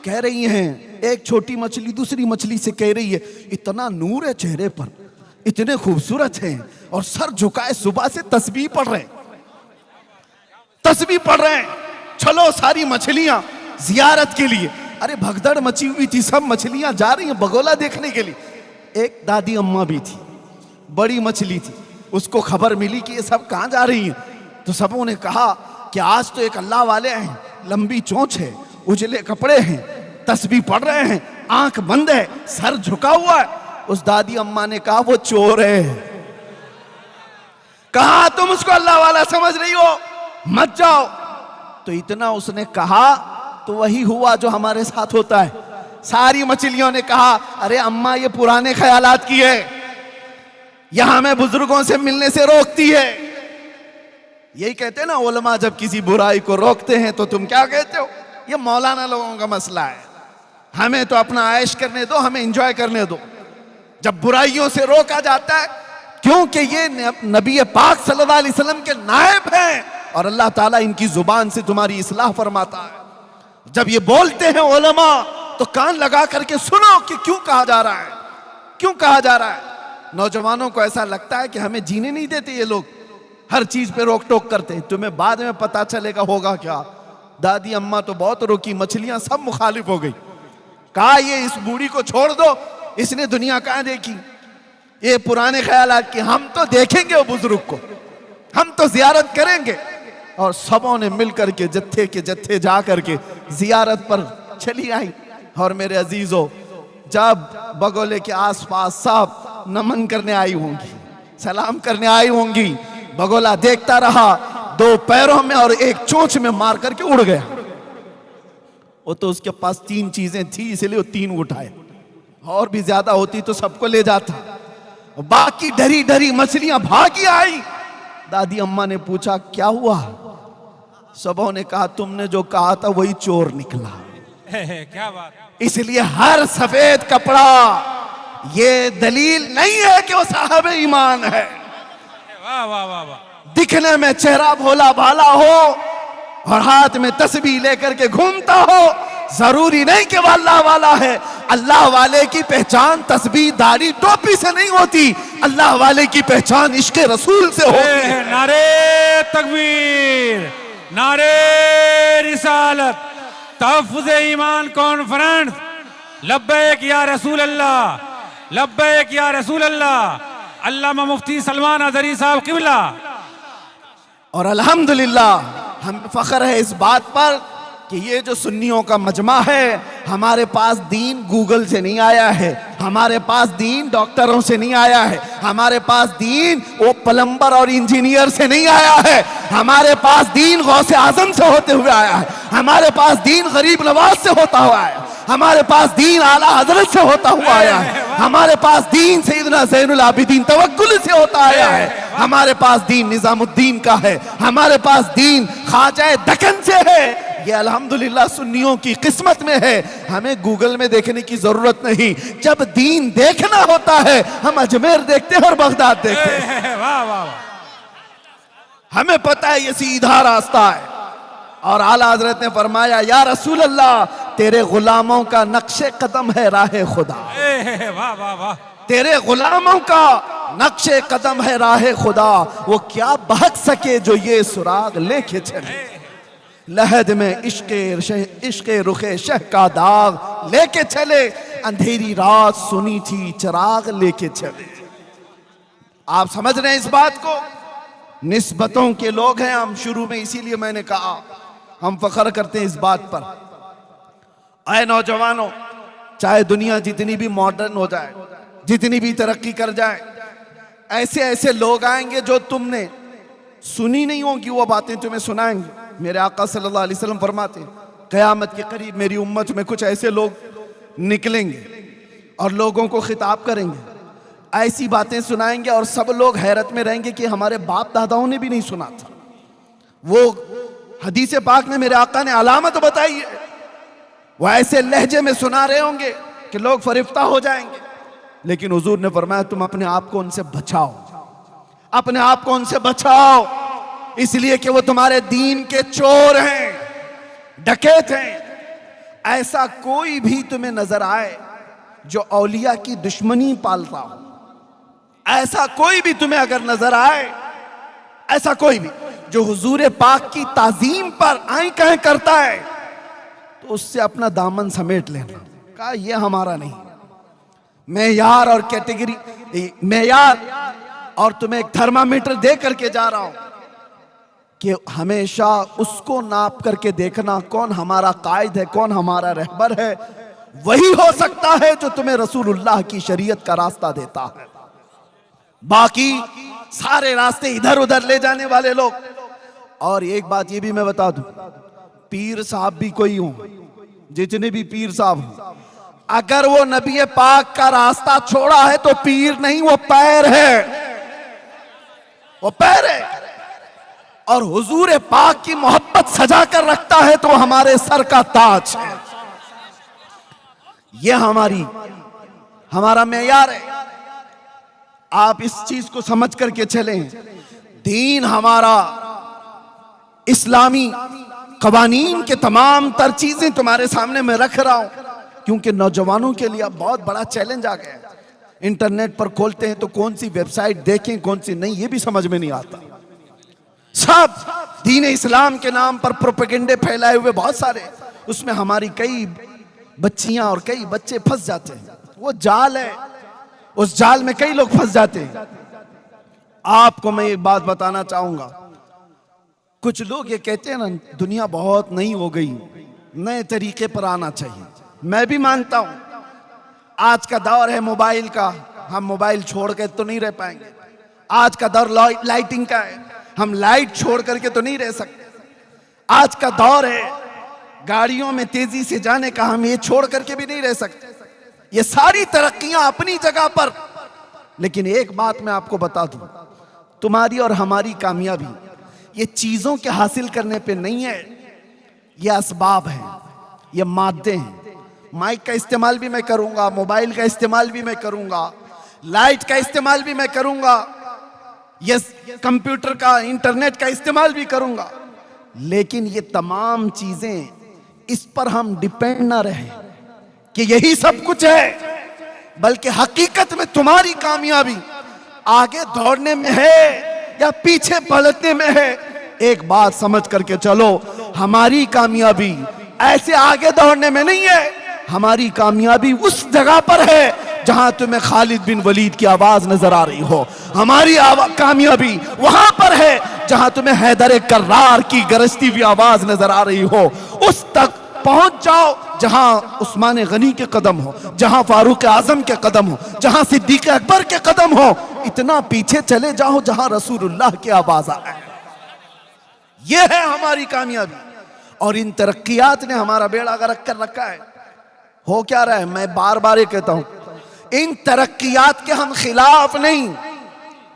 कह रही हैं, एक छोटी मछली दूसरी मछली से कह रही है, इतना नूर है चेहरे पर, इतने खूबसूरत हैं, और सर झुकाए सुबह से तस्बीह पढ़ रहे, तस्बीह पढ़ रहे हैं। चलो सारी मछलियां जियारत के लिए। अरे भगदड़ मची हुई थी, सब मछलियां जा रही हैं बगोला देखने के लिए। एक दादी अम्मा भी थी, बड़ी मछली थी, उसको खबर मिली कि ये सब कहां जा रही हैं, तो सबों ने कहा कि आज तो एक अल्लाह वाले हैं, लंबी चोंच है, उजले कपड़े हैं, तस्बीह पढ़ रहे हैं, आंख बंद है, सर झुका हुआ है। उस दादी अम्मा ने कहा वो चोर है। कहा तुम उसको अल्लाह वाला समझ रही हो, मत जाओ। तो इतना उसने कहा तो वही हुआ जो हमारे साथ होता है। सारी मछलियों ने कहा, अरे अम्मा ये पुराने ख्यालात की है, यहां हमें बुजुर्गों से मिलने से रोकती है। यही कहते हैं ना उलमा, जब किसी बुराई को रोकते हैं तो तुम क्या कहते हो, ये मौलाना लोगों का मसला है, हमें तो अपना ऐश करने दो, हमें एंजॉय करने दो। जब बुराइयों से रोका जाता है, क्योंकि ये नबी पाक सल्लल्लाहु अलैहि वसल्लम के नायब हैं और अल्लाह ताला इनकी जुबान से तुम्हारी इस्लाह फरमाता है। जब ये बोलते हैं उलमा तो कान लगा करके सुनो कि क्यों कहा जा रहा है, क्यों कहा जा रहा है। नौजवानों को ऐसा लगता है कि हमें जीने नहीं देते ये लोग, हर चीज पे रोक टोक करते हैं, तुम्हें बाद में पता चलेगा होगा क्या। दादी अम्मा तो बहुत रोकी, मछलियां सब मुखालिफ हो गई। कहा ये इस बूढ़ी को छोड़ दो, इसने दुनिया कहां देखी, ये पुराने ख्यालात की, हम तो देखेंगे वो बुजुर्ग को, हम तो जियारत करेंगे। और सबों ने मिलकर के जत्थे जा करके जियारत पर चली आई। और मेरे अजीजों, जब बगोले के आसपास सब नमन करने आई होंगी, सलाम करने आई होंगी, बगोला देखता रहा, दो पैरों में और एक चोंच में मार करके उड़ गया। वो तो उसके पास 3 चीजें थी, इसलिए वो 3 उठाए, और भी ज्यादा होती तो सबको ले जाता। बाकी डरी डरी मछलियां भागी आई। दादी अम्मा ने पूछा क्या हुआ, सबों ने कहा तुमने जो कहा था वही चोर निकला। क्या बात। इसलिए हर सफेद कपड़ा ये दलील नहीं है कि वो साहब ईमान है। वाह वाह वाह वाह। दिखने में चेहरा भोला भाला हो और हाथ में तस्बीह लेकर के घूमता हो, जरूरी नहीं कि वो अल्लाह वाला है। अल्लाह वाले की पहचान तस्बीह दाढ़ी टोपी से नहीं होती, अल्लाह वाले की पहचान इश्क रसूल से होती है। नारे तकबीर, नारे रिसालत, तहफ्फुज़ ईमान कॉन्फ्रेंस। लब्बैक या रसूल अल्लाह, लब्बैक या रसूल अल्लाह। अल्लामा मुफ्ती सलमान अज़हरी साहब क़िबला। और अल्हम्दुलिल्लाह हम फख्र है इस बात पर कि ये जो सुन्नियों का मजमा है, हमारे पास दीन गूगल से नहीं आया है, हमारे पास दीन डॉक्टरों से नहीं आया है, हमारे पास दीन वो प्लम्बर और इंजीनियर से नहीं आया है, हमारे पास दीन गौसे आजम से होते हुए आया है, हमारे पास दीन गरीब नवाज से होता हुआ आया है, हमारे पास दीन आला हजरत से होता हुआ आया है, हमारे पास दीन सैयदना ज़ैनुल आबिदीन तवक्कुल से होता आया है, हमारे पास दीन निजामुद्दीन का है, हमारे पास दीन ख्वाजा दक्कन से है। ये अल्हम्दुलिल्लाह सुन्नियों की किस्मत में है, हमें गूगल में देखने की जरूरत नहीं। जब दीन देखना होता है हम अजमेर देखते हैं और बगदाद देखते हैं। वाह वाह, हमें पता है ये सीधा रास्ता है। और आला हजरत ने फरमाया, या रसूल अल्लाह तेरे गुलामों का नक्शे कदम है राह खुदा। वाह वाह वाह, तेरे गुलामों का नक्शे कदम है राह खुदा, वो क्या बहक सके जो ये सुराग लेके चले। लहद में इश्के रुखे शह का दाग लेके चले, अंधेरी रात सुनी थी चिराग लेके चले। आप समझ रहे हैं इस बात को? निस्बतों के लोग हैं हम, शुरू में इसीलिए मैंने कहा हम फख्र करते हैं इस बात पर। आए नौजवानों, चाहे दुनिया जितनी भी मॉडर्न हो जाए, जितनी भी तरक्की कर जाए, ऐसे ऐसे लोग आएंगे जो तुमने सुनी नहीं होंगी वो बातें तुम्हें सुनाएंगे। मेरे आका सल्लल्लाहु अलैहि वसल्लम फरमाते हैं, क़यामत के करीब मेरी उम्मत में कुछ ऐसे लोग निकलेंगे और लोगों को खिताब करेंगे, ऐसी बातें सुनाएंगे और सब लोग हैरत में रहेंगे कि हमारे बाप दादाओं ने भी नहीं सुना था। वो हदीस पाक में मेरे आका ने अलामत बताई है, वो ऐसे लहजे में सुना रहे होंगे कि लोग फरिफ्ता हो जाएंगे। लेकिन हुजूर ने फरमाया तुम अपने आप को उनसे बचाओ, अपने आप को उनसे बचाओ, इसलिए कि वो तुम्हारे दीन के चोर हैं, डकैत हैं। ऐसा कोई भी तुम्हें नजर आए जो औलिया की दुश्मनी पालता हो, ऐसा कोई भी तुम्हें अगर नजर आए, ऐसा कोई भी जो हुजूर पाक की ताजीम पर आई कहें करता है, तो उससे अपना दामन समेट लेना। कहा यह हमारा नहीं, मेयार और कैटेगरी, मेयार और तुम्हें एक थर्मामीटर दे करके जा रहा हूं कि हमेशा उसको नाप करके देखना कौन हमारा कायद है, कौन हमारा रहबर है। वही हो सकता है जो तुम्हें रसूलुल्लाह की शरीयत का रास्ता देता है। बाकी सारे रास्ते इधर उधर ले जाने वाले लोग। और एक बात ये भी मैं बता दूं, पीर साहब भी कोई हो, जितने भी पीर साहब हो, अगर वो नबी पाक का रास्ता छोड़ा है तो पीर नहीं, वो पैर है, वो पैर है। और हुजूर पाक की मोहब्बत सजा कर रखता है तो हमारे सर का ताज है। यह हमारा मेयार है। आप इस चीज को समझ करके चलें। दीन हमारा इस्लामी कवानीन के तमाम तर चीजें तुम्हारे सामने मैं रख रहा हूं, क्योंकि नौजवानों के लिए अब बहुत बड़ा चैलेंज आ गया है। इंटरनेट पर खोलते हैं तो कौन सी वेबसाइट देखें कौन सी नहीं, ये भी समझ में नहीं आता। सब दीन इस्लाम के नाम पर प्रोपेगेंडे फैलाए हुए बहुत सारे, उसमें हमारी कई बच्चियां और कई बच्चे फंस जाते हैं। वो जाल है, उस जाल में कई लोग फंस जाते हैं। आपको मैं एक बात बताना चाहूंगा, कुछ लोग ये कहते हैं ना दुनिया बहुत नई हो गई, नए तरीके पर आना चाहिए। मैं भी मानता हूं आज का दौर है मोबाइल का, हम मोबाइल छोड़ के तो नहीं रह पाएंगे। आज का दौर लाइटिंग का है, हम लाइट छोड़ करके तो नहीं रह सकते। आज का दौर है गाड़ियों में तेजी से जाने का, हम ये छोड़ करके भी नहीं रह सकते। ये सारी तरक्कियां अपनी जगह पर, लेकिन एक बात मैं आपको बता दूं, तुम्हारी और हमारी कामयाबी ये चीजों के हासिल करने पे नहीं है, ये असबाब हैं, ये मादे हैं। माइक का इस्तेमाल भी मैं करूंगा, मोबाइल का इस्तेमाल भी मैं करूंगा, लाइट का इस्तेमाल भी मैं करूंगा, ये कंप्यूटर का, इंटरनेट का इस्तेमाल भी करूंगा, लेकिन ये तमाम चीजें इस पर हम डिपेंड ना रहे, कि यही सब कुछ है, बल्कि हकीकत में तुम्हारी कामयाबी आगे दौड़ने में है या पीछे पलटने में है। एक बात समझ करके चलो, हमारी कामयाबी ऐसे आगे दौड़ने में नहीं है, हमारी कामयाबी उस जगह पर है जहां तुम्हें खालिद बिन वलीद की आवाज नजर आ रही हो। हमारी कामयाबी वहां पर है जहां तुम्हें हैदर कर्रार की गरजती हुई आवाज नजर आ रही हो। उस तक पहुंच जाओ जहां उस्मान गनी के कदम हो, जहां फारूक आजम के कदम हो, जहां सिद्दीक अकबर के कदम हो। इतना पीछे चले जाओ जहां रसूलुल्लाह की आवाज आए। यह है हमारी कामयाबी। और इन तरक्कियात ने हमारा बेड़ा गर्क कर रखा है। हो क्या रहा है, मैं बार बार ये कहता हूं, इन तरक्कियात के हम खिलाफ नहीं,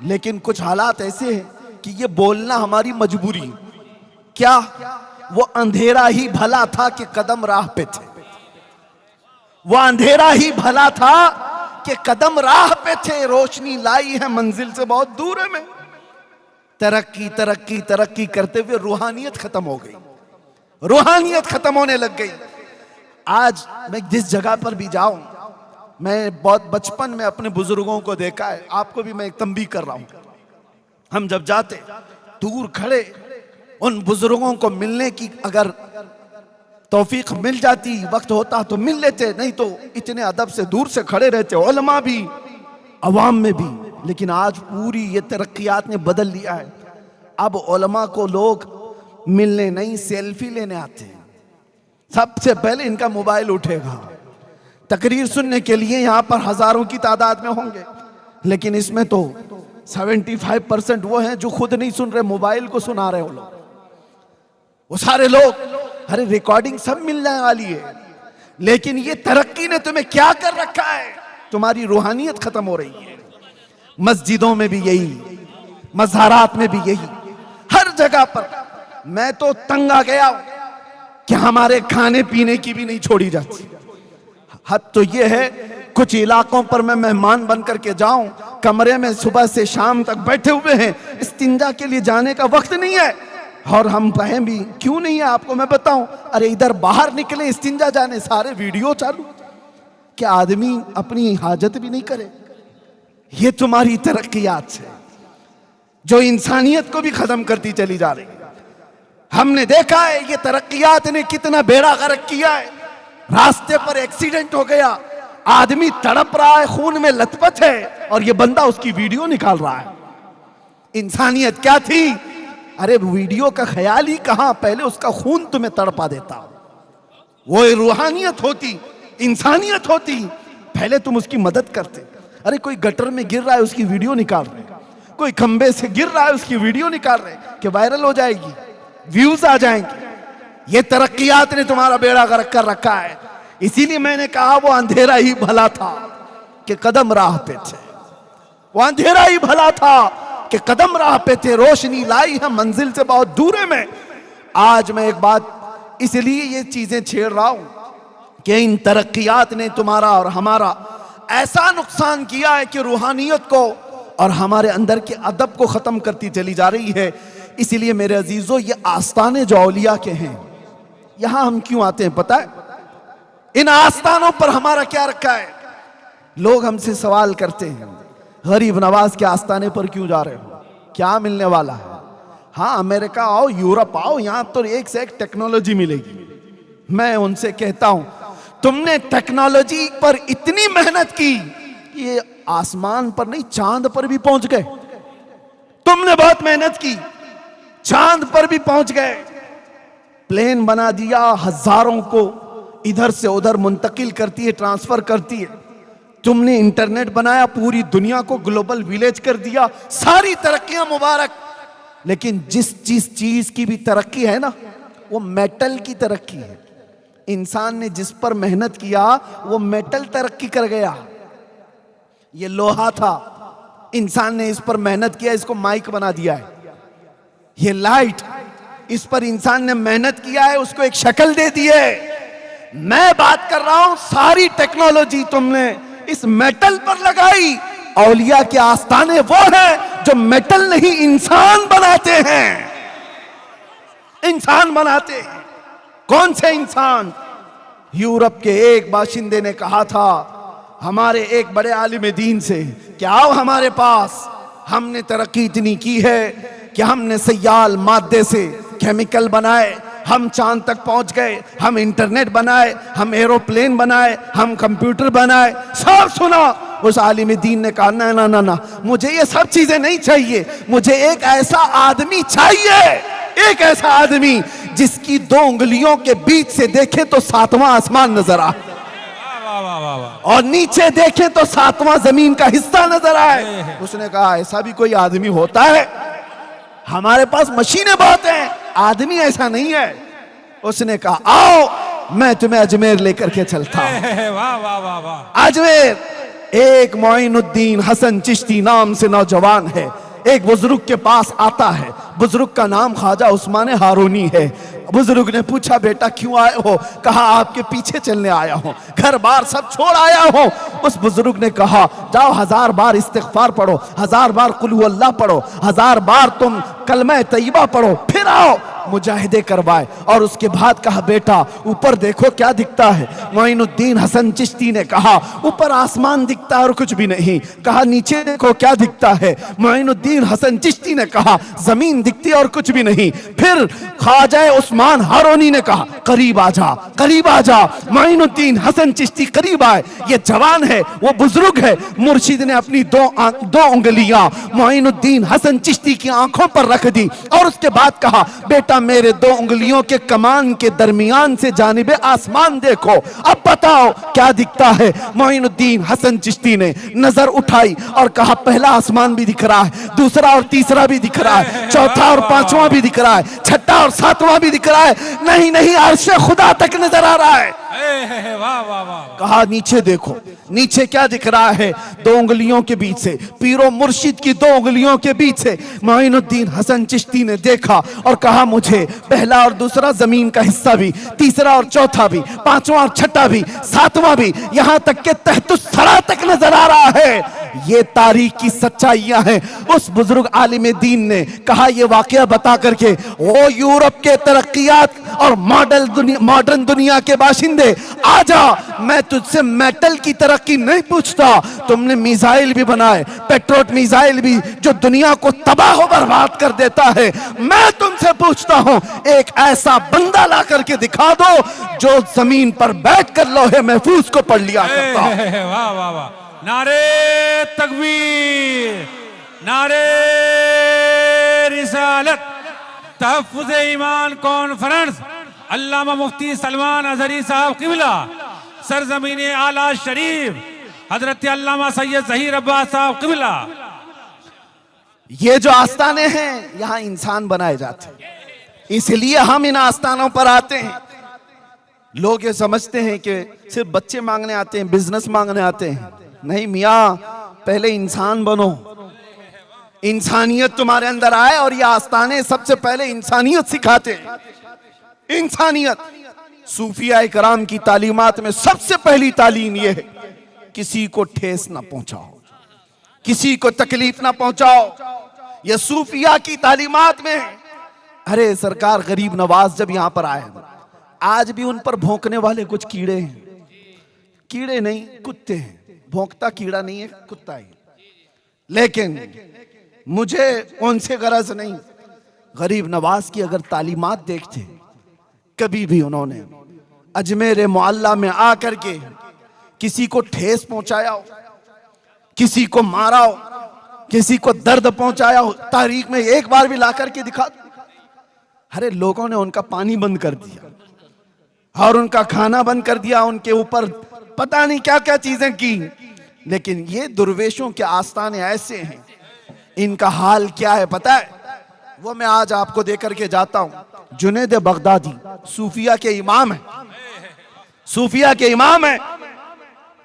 लेकिन कुछ हालात ऐसे हैं कि ये बोलना हमारी मजबूरी। क्या वो अंधेरा ही भला था कि कदम राह पे थे? वो अंधेरा ही भला था कि कदम राह पे थे, रोशनी लाई है मंजिल से बहुत दूर है। में तरक्की तरक्की तरक्की करते हुए रूहानियत खत्म हो गई, रूहानियत खत्म होने लग गई। आज मैं जिस जगह पर भी जाऊं, मैं बहुत बचपन में अपने बुजुर्गों को देखा है, आपको भी मैं एक तंबीह कर रहा हूं। हम जब जाते दूर खड़े उन बुजुर्गों को मिलने की अगर तौफीक मिल जाती, वक्त होता तो मिल लेते, नहीं तो इतने अदब से दूर से खड़े रहते, उलमा भी अवाम में भी। लेकिन आज पूरी ये तरक्कियात ने बदल लिया है। अब उलमा को लोग मिलने नहीं, सेल्फी लेने आते हैं। सबसे पहले इनका मोबाइल उठेगा, तकरीर सुनने के लिए यहां पर हजारों की तादाद में होंगे, लेकिन इसमें तो 75% वो हैं जो खुद नहीं सुन रहे, मोबाइल को सुना रहे हो लोग। वो सारे लोग, अरे रिकॉर्डिंग सब मिलने वाली है, लेकिन ये तरक्की ने तुम्हें क्या कर रखा है? तुम्हारी रूहानियत खत्म हो रही है। मस्जिदों में भी यही, मज़ारात में भी यही, हर जगह पर। मैं तो तंग आ गया कि हमारे खाने पीने की भी नहीं छोड़ी जाती। हद तो ये है, कुछ इलाकों पर मैं मेहमान बन करके जाऊं, कमरे में सुबह से शाम तक बैठे हुए हैं, इस्तिंजा के लिए जाने का वक्त नहीं है। और हम कहें भी क्यों नहीं है, आपको मैं बताऊं, अरे इधर बाहर निकले इस्तिंजा जाने, सारे वीडियो चालू, क्या आदमी अपनी हाजत भी नहीं करे? ये तुम्हारी तरक्कियात है जो इंसानियत को भी खत्म करती चली जा रही है। हमने देखा है ये तरक्कियात ने कितना बेड़ा गर्क किया है। रास्ते पर एक्सीडेंट हो गया, आदमी तड़प रहा है, खून में लथपथ है, और ये बंदा उसकी वीडियो निकाल रहा है। इंसानियत क्या थी? अरे वीडियो का ख्याल ही कहां, पहले उसका खून तुम्हें तड़पा देता। वो रूहानियत होती, इंसानियत होती, पहले तुम उसकी मदद करते। अरे कोई गटर में गिर रहा है, उसकी वीडियो निकाल रहे, कोई खंबे से गिर रहा है, उसकी वीडियो निकाल रहे कि वायरल हो जाएगी, व्यूज आ जाएंगे। ये तरक्कियात ने तुम्हारा बेड़ा गर्क कर रखा है। इसीलिए मैंने कहा वो अंधेरा ही भला था कि कदम राह पे थे। वो अंधेरा ही भला था कि कदम राह पे थे, रोशनी लाई है मंजिल से बहुत दूर है। में आज मैं एक बात इसलिए ये चीजें छेड़ रहा हूं कि इन तरक्कियात ने तुम्हारा और हमारा ऐसा नुकसान किया है कि रूहानियत को और हमारे अंदर के अदब को खत्म करती चली जा रही है। इसीलिए मेरे अजीजों, ये आस्ताने जो औलिया के हैं, यहां हम क्यों आते हैं पता है? इन आस्तानों पर हमारा क्या रखा है? लोग हमसे सवाल करते हैं, गरीब नवाज के आस्ताने पर क्यों जा रहे हो, क्या मिलने वाला है? हाँ, अमेरिका आओ, यूरोप आओ, यहां तो एक से एक टेक्नोलॉजी मिलेगी। मैं उनसे कहता हूं, तुमने टेक्नोलॉजी पर इतनी मेहनत की, ये आसमान पर नहीं चांद पर भी पहुंच गए। तुमने बहुत मेहनत की, चांद पर भी पहुंच गए, प्लेन बना दिया, हजारों को इधर से उधर मुंतकिल करती है, ट्रांसफर करती है। तुमने इंटरनेट बनाया, पूरी दुनिया को ग्लोबल विलेज कर दिया, सारी तरक्कियां मुबारक। लेकिन जिस चीज की भी तरक्की है ना, वो मेटल की तरक्की है। इंसान ने जिस पर मेहनत किया वो मेटल तरक्की कर गया। ये लोहा था, इंसान ने इस पर मेहनत किया, इसको माइक बना दिया है। ये लाइट, इस पर इंसान ने मेहनत किया है, उसको एक शक्ल दे दी है। मैं बात कर रहा हूं, सारी टेक्नोलॉजी तुमने इस मेटल पर लगाई। औलिया के आस्ताने वो है जो मेटल नहीं, इंसान बनाते हैं। इंसान बनाते हैं। कौन से इंसान? यूरोप के एक बाशिंदे ने कहा था हमारे एक बड़े आलिम दीन से कि आओ हमारे पास, हमने तरक्की इतनी की है कि हमने सयाल मादे से केमिकल बनाए, हम चांद तक पहुंच गए, हम इंटरनेट बनाए, हम एरोप्लेन बनाए, हम कंप्यूटर बनाए, सब सुना। उस आलिम दीन ने कहा ना ना ना ना, मुझे ये सब चीजें नहीं चाहिए, मुझे एक ऐसा आदमी चाहिए, एक ऐसा आदमी जिसकी 2 उंगलियों के बीच से देखे तो 7वां आसमान नजर आए, वाह वाह वाह वाह। और नीचे देखे तो 7वां जमीन का हिस्सा नजर आए। उसने कहा ऐसा भी कोई आदमी होता है? हमारे पास मशीनें बहुत हैं, आदमी ऐसा नहीं है। उसने कहा आओ मैं तुम्हें अजमेर लेकर के चलता हूं। वाह वाह वाह वाह। अजमेर एक मोइनुद्दीन हसन चिश्ती नाम से नौजवान है, एक बुजुर्ग के पास आता है। बुजुर्ग का नाम ख्वाजा उस्मान हारूनी है। बुजुर्ग ने पूछा बेटा क्यों आए हो? कहा आपके पीछे चलने आया हूं, घर बार सब छोड़ आया हूं। उस बुजुर्ग ने कहा जाओ 1000 बार इस्तिग़फ़ार पढ़ो, 1000 बार कुल हु अल्लाह पढ़ो, 1000 बार तुम कलमा तैयबा पढ़ो, फिर आओ मुजाहिदे करवाए। और उसके बाद कहा बेटा ऊपर देखो क्या दिखता है? मोइनुद्दीन हसन चिश्ती ने कहा ऊपर आसमान दिखता है और कुछ भी नहीं। कहा नीचे देखो क्या दिखता है? मोइनुद्दीन हसन चिश्ती ने कहा जमीन दिखती है और कुछ भी नहीं। फिर ख्वाजा उस्मान हारूनी ने कहा करीब आ जा, करीब आ जा। मोइनुद्दीन हसन चिश्ती करीब आए। ये जवान है, वो बुजुर्ग है। मुर्शिद ने अपनी दो उंगलियां मोइनुद्दीन हसन चिश्ती की आंखों पर रख दी और उसके बाद कहा बेटा मेरे 2 उंगलियों के कमान के दरमियान से जानिबे आसमान देखो, अब बताओ क्या दिखता है? मोइनुद्दीन हसन चिश्ती ने नजर उठाई और कहा पहला आसमान भी दिख रहा है, दूसरा और तीसरा भी दिख रहा है, चौथा और 5वां भी दिख रहा है, छठा और 7वां भी दिख रहा है। नहीं नहीं, अर्श खुदा तक नजर आ रहा है। वाह वाह वाह। कहा नीचे देखो, नीचे क्या दिख रहा है? 2 उंगलियों के बीच से, पीरो मुर्शिद की 2 उंगलियों के बीच से मोइनुद्दीन हसन चिश्ती ने देखा और कहा मुझे पहला और दूसरा जमीन का हिस्सा भी, तीसरा और चौथा भी, 5वां और छठा भी, 7वां भी, यहां तक के तहतुस सरा तक नजर आ रहा है। ये तारीख की सच्चाइयां हैं। उस बुजुर्ग आलिम दीन ने कहा ये वाकया बता करके ओ यूरोप के तरक्कियात और मॉडर्न दुनिया के बाशिंदे आ जा, मैं तुझसे मेटल की तरक्की नहीं पूछता। तुमने मिसाइल भी बनाए, पेट्रोट मिसाइल भी, जो दुनिया को तबाह बर्बाद कर देता है। मैं तुमसे पूछता हूं एक ऐसा बंदा ला करके दिखा दो जो जमीन पर बैठकर लौहे महफूज को पढ़ लिया करता। वाह वाह वाह। नारे तकबीर, नारे रिसालत, तहफ़्फ़ुज़ ईमान कॉन्फ्रेंस, अल्लामा मुफ्ती सलमान अज़हरी साहब क़िबला, सरज़मीन आला शरीफ, हजरत अल्लामा सैयद ज़हीर अब्बास साहब क़िबला। ये जो आस्थाने हैं यहाँ इंसान बनाए जाते हैं, इसलिए हम इन आस्थानों पर आते हैं। लोग ये समझते हैं कि सिर्फ बच्चे मांगने आते हैं, बिजनेस मांगने आते हैं। नहीं मियाँ, पहले इंसान बनो, इंसानियत तुम्हारे अंदर आए। और ये आस्थाने सबसे पहले इंसानियत सिखाते हैं, इंसानियत। सूफिया इकराम की तालीमात में सबसे पहली तालीम यह है किसी को ठेस ना पहुंचाओ, किसी को तकलीफ ना पहुंचाओ। यह सूफिया की तालीमात में है। अरे सरकार गरीब नवाज जब यहां पर आए, आज भी उन पर भौंकने वाले कुछ कीड़े हैं। कीड़े नहीं, कुत्ते हैं। भौंकता कीड़ा नहीं है, कुत्ता है। लेकिन मुझे उनसे गरज नहीं। गरीब नवाज की अगर तालीमात देखते, कभी भी उन्होंने अजमेर मोहल्ला में आकर के किसी को ठेस पहुंचाया हो, किसी को मारा हो, किसी को दर्द पहुंचाया हो, तारीख में एक बार भी ला करके दिखा दो। अरे लोगों ने उनका पानी बंद कर दिया और उनका खाना बंद कर दिया, उनके ऊपर पता नहीं क्या क्या चीजें की। लेकिन ये दुर्वेशों के आस्थाने ऐसे हैं, इनका हाल क्या है पता है? वो मैं आज आपको देकर के जाता हूं। जुनैद बगदादी सूफिया के इमाम है, सूफिया के इमाम है।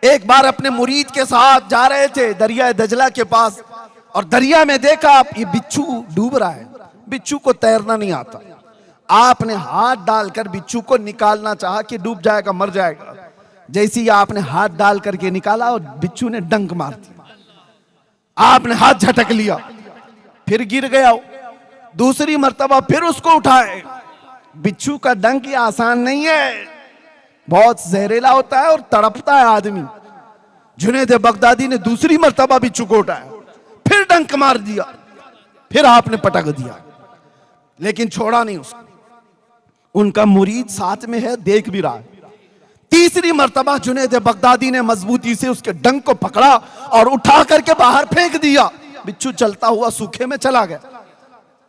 एक बार अपने मुरीद के साथ जा रहे थे दरिया दजला के पास, और दरिया में देखा ये बिच्छू डूब रहा है। बिच्छू को तैरना नहीं आता। आपने हाथ डालकर बिच्छू को निकालना चाहा कि डूब जाएगा, मर जाएगा। जैसे ही आपने हाथ डाल करके निकाला और बिच्छू ने डंक मार दिया। आपने हाथ झटक लिया, फिर गिर गया। दूसरी मर्तबा फिर उसको उठाए। बिच्छू का डंक ये आसान नहीं है। बहुत जहरीला होता है और तड़पता है आदमी। जुनैद बगदादी ने दूसरी मर्तबा भी चुकोटा है, फिर डंक मार दिया, फिर आपने पटक दिया, लेकिन छोड़ा नहीं उसको। उनका मुरीद साथ में है, देख भी रहा है। तीसरी मर्तबा जुनैद बगदादी ने मजबूती से उसके डंक को पकड़ा और उठा करके बाहर फेंक दिया। बिच्छू चलता हुआ सूखे में चला गया,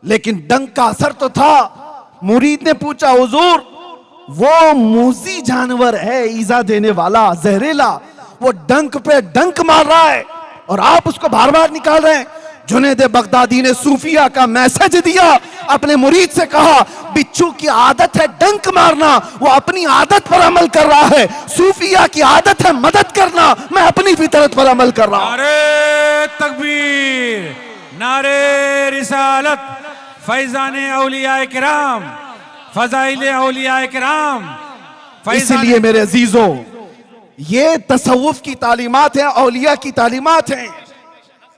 लेकिन डंक का असर तो था। मुरीद ने पूछा, हुजूर वो मूजी जानवर है, ईजा देने वाला, जहरीला, वो डंक पे डंक मार रहा है और आप उसको बार बार निकाल रहे हैं। जुनैद बगदादी ने सूफिया का मैसेज दिया, अपने मुरीद से कहा, बिच्छू की आदत है डंक मारना, वो अपनी आदत पर अमल कर रहा है। सूफिया की आदत है मदद करना, मैं अपनी फितरत पर अमल कर रहा हूं। नारे तकबीर, नारे रिसालत, फैजान औलिया किराम, फजाइल औलिया किराम। इसलिए मेरे अजीजों, ये तसव्वुफ की तालीमात है, औलिया की तालीमात है,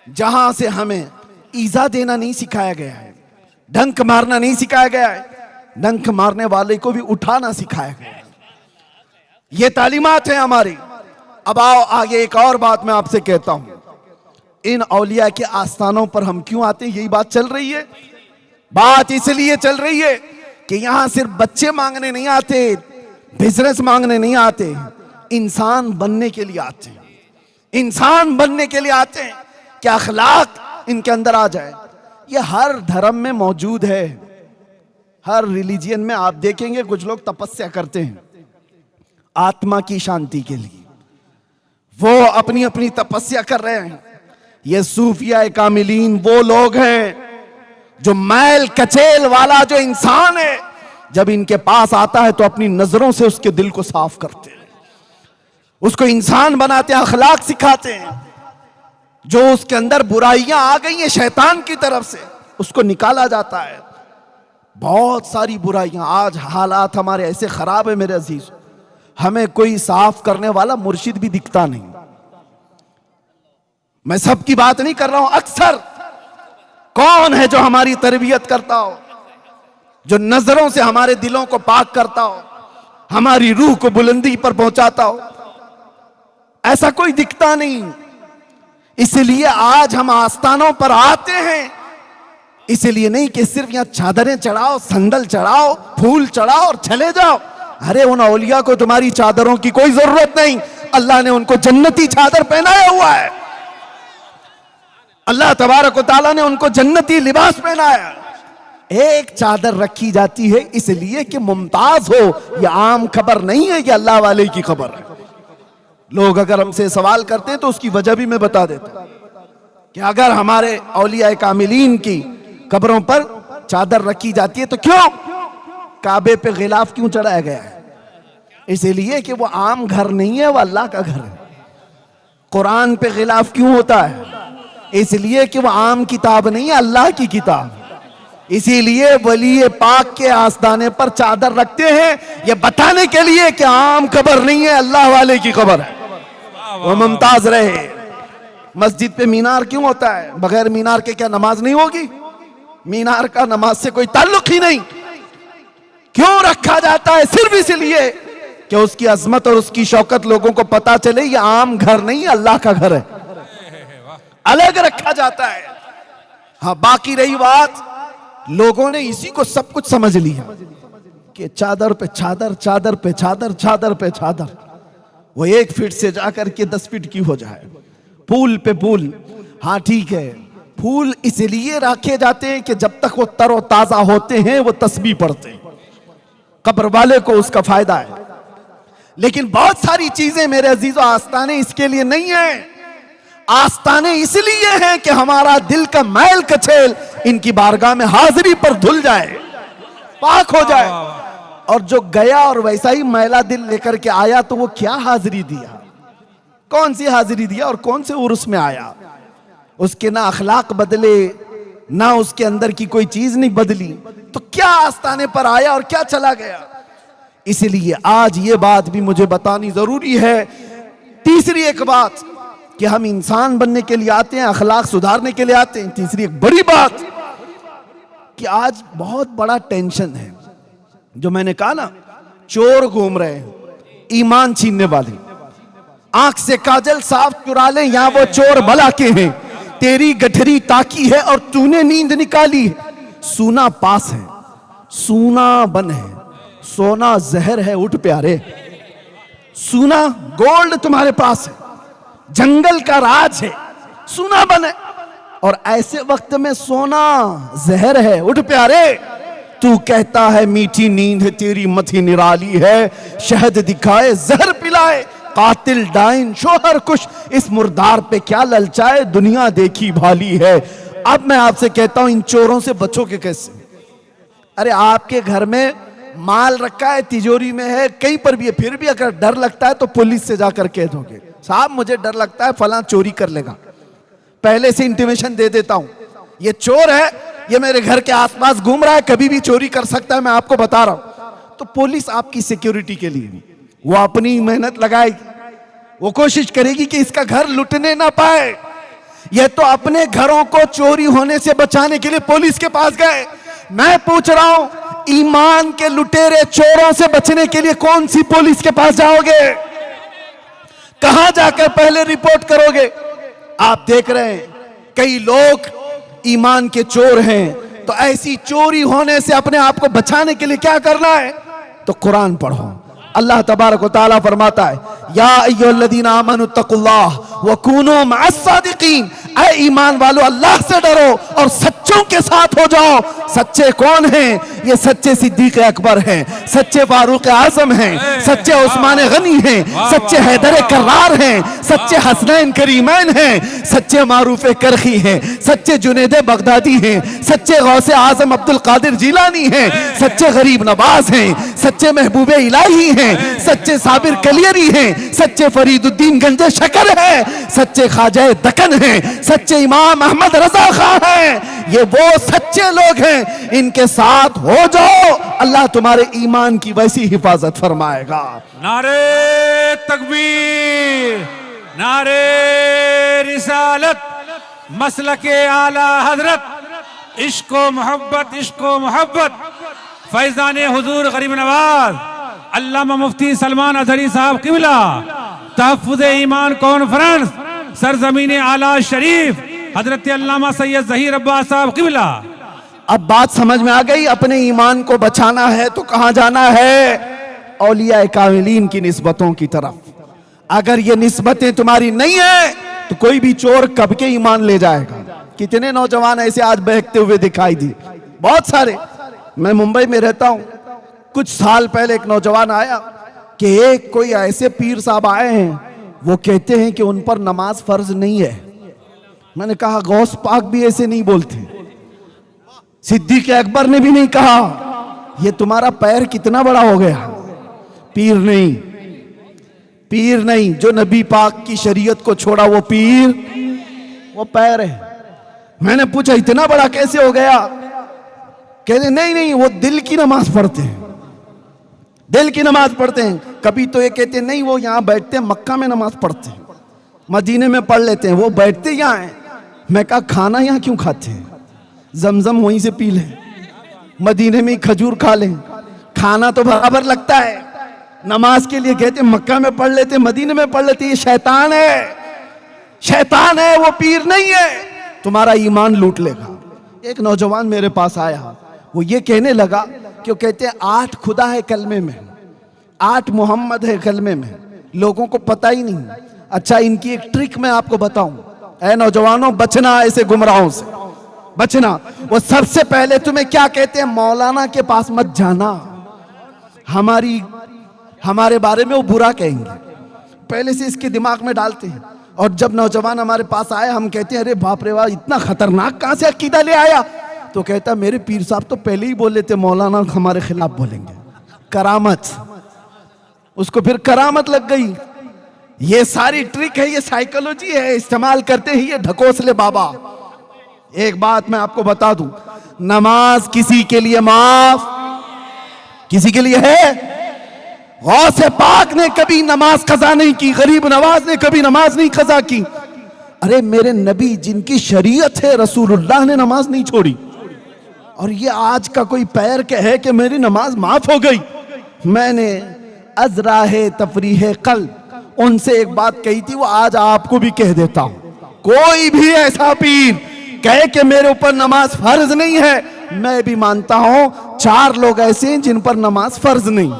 जहां से हमें ईजा देना नहीं सिखाया गया है, डंक मारना नहीं सिखाया गया है, डंक मारने वाले को भी उठाना सिखाया गया है। ये तालीमात है हमारी। अब आओ आगे एक और बात मैं आपसे कहता हूं, इन औलिया के आस्थानों पर हम क्यों आते हैं, यही बात चल रही है। बात इसलिए चल रही है कि यहां सिर्फ बच्चे मांगने नहीं आते, बिजनेस मांगने नहीं आते, इंसान बनने के लिए आते हैं। इंसान बनने के लिए आते हैं कि अखलाक इनके अंदर आ जाए। ये हर धर्म में मौजूद है, हर रिलीजियन में आप देखेंगे कुछ लोग तपस्या करते हैं आत्मा की शांति के लिए, वो अपनी अपनी तपस्या कर रहे हैं। ये सूफिया कामिलीन वो लोग हैं जो मैल कचेल वाला जो इंसान है, जब इनके पास आता है तो अपनी नजरों से उसके दिल को साफ करते हैं, उसको इंसान बनाते हैं, अखलाक सिखाते हैं। जो उसके अंदर बुराइयां आ गई हैं शैतान की तरफ से, उसको निकाला जाता है। बहुत सारी बुराइयां, आज हालात हमारे ऐसे खराब है मेरे अजीज, हमें कोई साफ करने वाला मुर्शिद भी दिखता नहीं। मैं सबकी बात नहीं कर रहा हूं, अक्सर कौन है जो हमारी तरबियत करता हो, जो नजरों से हमारे दिलों को पाक करता हो, हमारी रूह को बुलंदी पर पहुंचाता हो, ऐसा कोई दिखता नहीं। इसलिए आज हम आस्थानों पर आते हैं, इसलिए नहीं कि सिर्फ यहां चादरें चढ़ाओ, संदल चढ़ाओ, फूल चढ़ाओ और चले जाओ। अरे उन औलिया को तुम्हारी चादरों की कोई जरूरत नहीं, अल्लाह ने उनको जन्नती चादर पहनाया हुआ है। अल्लाह तबारक व तआला ने उनको जन्नती लिबास पहनाया। एक चादर रखी जाती है इसलिए कि मुमताज हो, यह आम खबर नहीं है, यह अल्लाह वाले की खबर है। लोग अगर हमसे सवाल करते हैं तो उसकी वजह भी मैं बता देता हूं कि अगर हमारे औलिया कामिलीन की कब्रों पर चादर रखी जाती है तो क्यों काबे पे गिलाफ क्यों चढ़ाया गया है? इसलिए कि वो आम घर नहीं है, वो अल्लाह का घर है। कुरान पे गिलाफ क्यों होता है? इसलिए कि वो आम किताब नहीं है, अल्लाह की किताब। इसीलिए वली पाक के आस्ताने पर चादर रखते हैं, ये बताने के लिए कि आम कब्र नहीं है, अल्लाह वाले की कब्र है, वो मुमताज रहे। मस्जिद पे मीनार क्यों होता है? बगैर मीनार के क्या नमाज नहीं होगी? मीनार का नमाज से कोई ताल्लुक ही नहीं। क्यों रखा जाता है? सिर्फ इसलिए कि उसकी अजमत और उसकी शौकत लोगों को पता चले, ये आम घर नहीं है, अल्लाह का घर है, अलग रखा जाता है। हाँ, बाकी रही बात, लोगों ने इसी को सब कुछ समझ लिया कि चादर पे चादर, चादर पे चादर, चादर पे चादर, वो 1 फीट से जाकर के 10 फीट की हो जाए, फूल पे फूल। हाँ ठीक है, फूल इसलिए रखे जाते हैं कि जब तक वो तरोताजा होते हैं वो तस्बीह पढ़ते हैं, कब्र वाले को उसका फायदा है। लेकिन बहुत सारी चीजें मेरे अजीजों, आस्ताने इसके लिए नहीं है। आस्ताने इसलिए हैं कि हमारा दिल का मैल कचेल इनकी बारगाह में हाजिरी पर धुल जाए, पाक हो जाए। और जो गया और वैसा ही मैला दिल लेकर के आया तो वो क्या हाजिरी दिया? कौन सी हाजिरी दिया और कौन से उर्स में आया? उसके ना अखलाक बदले, ना उसके अंदर की कोई चीज नहीं बदली, तो क्या आस्ताने पर आया और क्या चला गया? इसलिए आज ये बात भी मुझे बतानी जरूरी है। तीसरी एक बात कि हम इंसान बनने के लिए आते हैं, अखलाक सुधारने के लिए आते हैं। तीसरी एक बड़ी बात कि आज बहुत बड़ा टेंशन है, जो मैंने कहा ना, चोर घूम रहे हैं, ईमान छीनने वाले, आंख से काजल साफ चुरा ले, यहां वो चोर भला के हैं। तेरी गठरी ताकी है और तूने नींद निकाली है। सूना पास है, सूना बन है, सोना जहर है, उठ प्यारे। सूना गोल्ड तुम्हारे पास है, जंगल का राज है, सूना बन है, और ऐसे वक्त में सोना जहर है, उठ प्यारे। तू कहता है मीठी नींद है, तेरी मथी निराली है, शहद दिखाए जहर पिलाए, कातिल डाइन शोहर कुश, इस मुर्दार पे क्या ललचाए, दुनिया देखी भाली है। अब मैं आपसे कहता हूं इन चोरों से बचोगे कैसे? अरे आपके घर में माल रखा है, तिजोरी में है, कहीं पर भी है, फिर भी अगर डर लगता है तो पुलिस से जाकर कह दोगे साहब मुझे डर लगता है फलां चोरी कर लेगा, पहले से इंटीमेशन दे देता हूं, ये चोर है, ये मेरे घर के आसपास घूम रहा है, कभी भी चोरी कर सकता है, मैं आपको बता रहा हूं। तो पुलिस आपकी सिक्योरिटी के लिए वो अपनी मेहनत लगाएगी, वो कोशिश करेगी कि इसका घर लुटने ना पाए। ये तो अपने घरों को चोरी होने से बचाने के लिए पुलिस के पास गए। मैं पूछ रहा हूं ईमान के लुटेरे चोरों से बचने के लिए कौन सी पुलिस के पास जाओगे? कहां जाकर पहले रिपोर्ट करोगे? आप देख रहे हैं कई लोग ईमान के चोर हैं, तो ऐसी चोरी होने से अपने आप को बचाने के लिए क्या करना है? तो कुरान पढ़ो। अल्लाह तबारक व तआला फरमाता है या अय्युहल्लज़ीना आमनु तक़ुल्लाह व कूनू मअस-सादिक़ीन, ऐ ईमान वालो अल्लाह से डरो और सच्चों के साथ हो जाओ। सच्चे कौन हैं? ये सच्चे सिद्दीक अकबर हैं, सच्चे फारूक आजम हैं, सच्चे उस्मान गनी हैं, सच्चे हैदर कर्रार हैं, सच्चे हसनैन करीमैन हैं, सच्चे मारूफ करखी हैं, सच्चे जुनैद बगदादी हैं, सच्चे गौसे आजम अब्दुल कादिर जिलानी हैं, सच्चे गरीब नवाज हैं, सच्चे महबूबे इलाही हैं, सच्चे साबिर कलियरी हैं, सच्चे फरीदुद्दीन गंजे शकर है, सच्चे ख्वाजा दकन हैं, सच्चे इमाम अहमद रजा खां हैं। ये वो सच्चे लोग हैं, इनके साथ हो जाओ, अल्लाह तुम्हारे ईमान की वैसी हिफाजत फरमाएगा। नारे तकबीर, नारे रिसालत, मसलके आला हजरत, इश्को मोहब्बत, फैजाने हुजूर गरीब नवाज अल्लामा मुफ्ती सलमान अजहरी साहब किबला, तहफ्फुज़ ईमान कॉन्फ्रेंस सरजमीन आला शरीफ हजरत अल्लामा सैयद ज़हीर अब्बास साहब किबला। अब बात समझ में आ गई, अपने ईमान को बचाना है तो कहां जाना है? औलिया कामिलीन की निस्बतों की तरफ। अगर ये निस्बतें तुम्हारी नहीं है तो कोई भी चोर कब के ईमान ले जाएगा। कितने नौजवान ऐसे आज बहकते हुए दिखाई दिए, बहुत सारे। मैं मुंबई में रहता हूं, कुछ साल पहले एक नौजवान आया कि एक कोई ऐसे पीर साहब आए हैं, वो कहते हैं कि उन पर नमाज फर्ज नहीं है। मैंने कहा गौस पाक भी ऐसे नहीं बोलते, सिद्दीक अकबर ने भी नहीं कहा। ये तुम्हारा पैर कितना बड़ा हो गया? पीर नहीं, पीर नहीं, जो नबी पाक की शरीयत को छोड़ा वो पीर, वो पैर है। मैंने पूछा इतना बड़ा कैसे हो गया? कहते नहीं, वो दिल की नमाज पढ़ते हैं, दिल की नमाज पढ़ते हैं। कभी तो ये कहते नहीं वो यहां बैठते हैं, मक्का में नमाज पढ़ते हैं, मदीने में पढ़ लेते हैं, वो बैठते यहां हैं। मैं कहा खाना यहां क्यों खाते हैं? जमजम वहीं से पी लें, मदीने में खजूर खा लें, खाना तो बराबर लगता है। नमाज के लिए कहते मक्का में पढ़ लेते, मदीने में पढ़ लेते। ये शैतान है, शैतान है, वो पीर नहीं है, तुम्हारा ईमान लूट लेगा। एक नौजवान मेरे पास आया, वो ये कहने लगा कि वो कहते हैं 8 खुदा है कलमे में, 8 मोहम्मद है कलमे में, लोगों को पता ही नहीं। अच्छा इनकी एक ट्रिक मैं आपको बताऊं, ऐ नौजवानों बचना ऐसे गुमराहों से, बचना। वो सबसे पहले तुम्हें क्या कहते हैं? मौलाना के पास मत जाना, हमारे बारे में वो बुरा कहेंगे, पहले से इसके दिमाग में डालते हैं। और जब नौजवान हमारे पास आए, हम कहते हैं अरे बाप रे वाह, इतना खतरनाक कहां से अकीदा ले आया? तो कहता मेरे पीर साहब तो पहले ही बोले थे मौलाना हमारे खिलाफ बोलेंगे। करामत, उसको फिर करामत लग गई। ये सारी ट्रिक है, ये साइकोलॉजी है, इस्तेमाल करते हैं ये ढकोसले बाबा। एक बात मैं आपको बता दूं, नमाज किसी के लिए माफ, किसी के लिए है। गौसे पाक ने कभी नमाज कज़ा नहीं की, गरीब नवाज ने कभी नमाज नहीं कज़ा की। अरे मेरे नबी जिनकी शरीयत है, रसूलुल्लाह ने नमाज नहीं छोड़ी। और ये आज का कोई पैर के है कि मेरी नमाज माफ हो गई। मैंने अजरा है तफरीह कल्ब, उनसे एक बात कही थी, वो आज आपको भी कह देता हूं। कोई भी ऐसा पीर कहे कि मेरे ऊपर नमाज फर्ज नहीं है, मैं भी मानता हूं 4 लोग ऐसे हैं जिन पर नमाज फर्ज नहीं।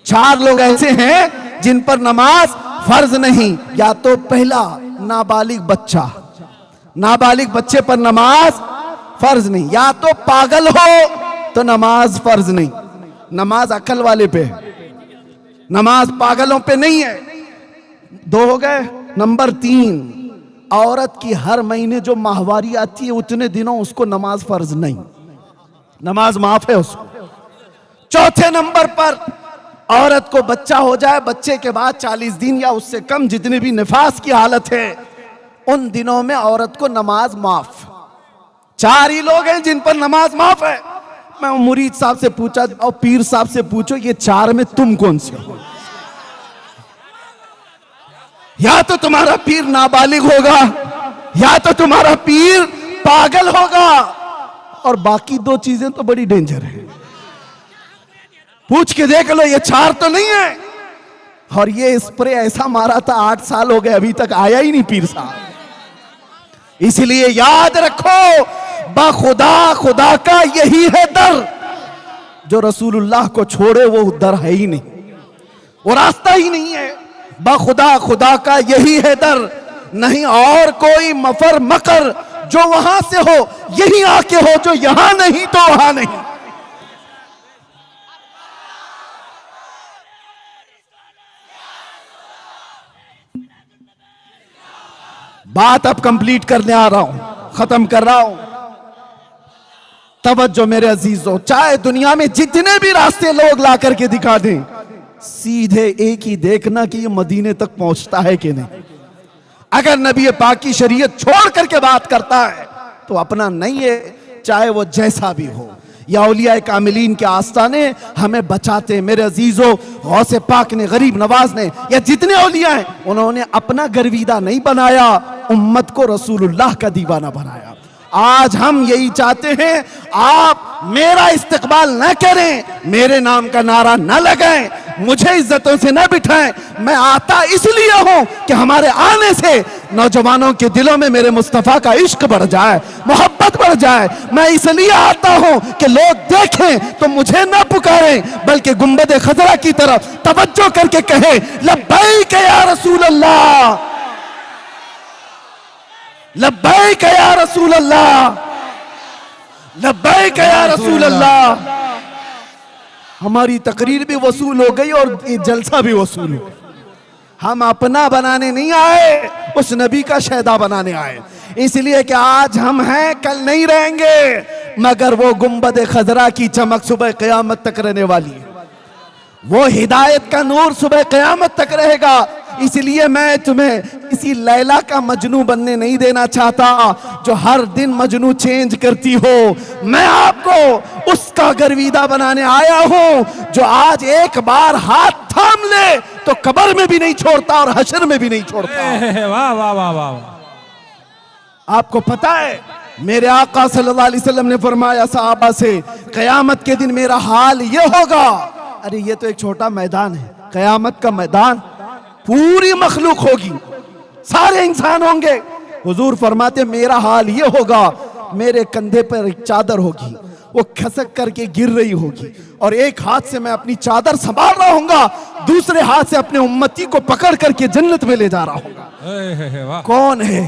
4 लोग ऐसे हैं जिन पर नमाज फर्ज नहीं। या तो पहला, नाबालिग बच्चा, नाबालिग बच्चे पर नमाज फर्ज नहीं। या तो पागल हो तो नमाज फर्ज नहीं, नमाज अकल वाले पे है, नमाज पागलों पे नहीं है। 2 हो गए। नंबर 3, औरत की हर महीने जो माहवारी आती है उतने दिनों उसको नमाज फर्ज नहीं, नमाज माफ है उसको। 4थे नंबर पर औरत को बच्चा हो जाए, बच्चे के बाद 40 दिन या उससे कम जितने भी निफास की हालत है उन दिनों में औरत को नमाज माफ। 4 ही लोग हैं जिन पर नमाज माफ है। मैं मुरीद साहब से पूछा और पीर साहब से पूछो, ये 4 में तुम कौन से हो? या तो तुम्हारा पीर नाबालिग होगा, या तो तुम्हारा पीर पागल होगा, और बाकी 2 चीजें तो बड़ी डेंजर है। पूछ के देख लो, ये 4 तो नहीं है। और ये स्प्रे ऐसा मारा था, 8 साल हो गए अभी तक आया ही नहीं पीर साहब। इसलिए याद रखो, बाखुदा खुदा का यही है दर, जो रसूलुल्लाह को छोड़े वो दर है ही नहीं, वो रास्ता ही नहीं है। बाखुदा खुदा का यही है दर, नहीं और कोई मफर मकर जो वहां से हो यही आके हो, जो यहां नहीं तो वहां नहीं। बात अब कंप्लीट करने आ रहा हूं, खत्म कर रहा हूं। तवज्जो मेरे अजीजों, चाहे दुनिया में जितने भी रास्ते लोग ला करके दिखा दें, सीधे एक ही देखना कि ये मदीने तक पहुंचता है कि नहीं। अगर नबी पाक की शरीयत छोड़ करके बात करता है तो अपना नहीं है, चाहे वो जैसा भी हो। या औलिया कामिलीन के आस्ताने हमें बचाते। मेरे अजीजों, गौसे पाक ने, गरीब नवाज ने, या जितने औलिया हैं, उन्होंने अपना गर्विदा नहीं बनाया, उम्मत को रसूलुल्लाह का दीवाना बनाया। आज हम यही चाहते हैं, आप मेरा इस्तकबाल न करें, मेरे नाम का नारा न लगाएं, मुझे इज्जतों से न बिठाएं। मैं आता इसलिए हूं कि हमारे आने से नौजवानों के दिलों में मेरे मुस्तफा का इश्क बढ़ जाए, मोहब्बत बढ़ जाए। मैं इसलिए आता हूं कि लोग देखें तो मुझे न पुकारें, बल्कि गुंबद खजरा की तरफ तवज्जो करके कहें, लब्बैक या रसूल अल्लाह, लब्बैक या रसूल अल्लाह, लब्बैक या रसूल अल्लाह। हमारी तकरीर भी वसूल हो गई और ये जलसा भी वसूल हो। हम अपना बनाने नहीं आए, उस नबी का शहदा बनाने आए। इसलिए कि आज हम हैं, कल नहीं रहेंगे, मगर वो गुंबद खजरा की चमक सुबह क़यामत तक रहने वाली है, वो हिदायत का नूर सुबह क़यामत तक रहेगा। इसलिए मैं तुम्हें किसी लैला का मजनू बनने नहीं देना चाहता जो हर दिन मजनू चेंज करती हो। मैं आपको उसका गर्विदा बनाने आया हूं जो आज एक बार हाथ थाम ले तो कब्र में भी नहीं छोड़ता और हशर में भी नहीं छोड़ता। वाह वाह वाह वाह। आपको पता है, मेरे आका सल्लल्लाहु अलैहि वसल्लम ने फरमाया सहाबा से, क़यामत के दिन मेरा हाल ये होगा। अरे ये तो एक छोटा मैदान है, क़यामत का मैदान, पूरी मखलूक होगी, सारे इंसान होंगे। हुजूर फरमाते मेरा हाल ये होगा, मेरे कंधे पर एक चादर होगी, वो खसक करके गिर रही होगी, और एक हाथ से मैं अपनी चादर संभाल रहा हूंगा, दूसरे हाथ से अपने उम्मती को पकड़ करके जन्नत में ले जा रहा हूंगा। कौन है,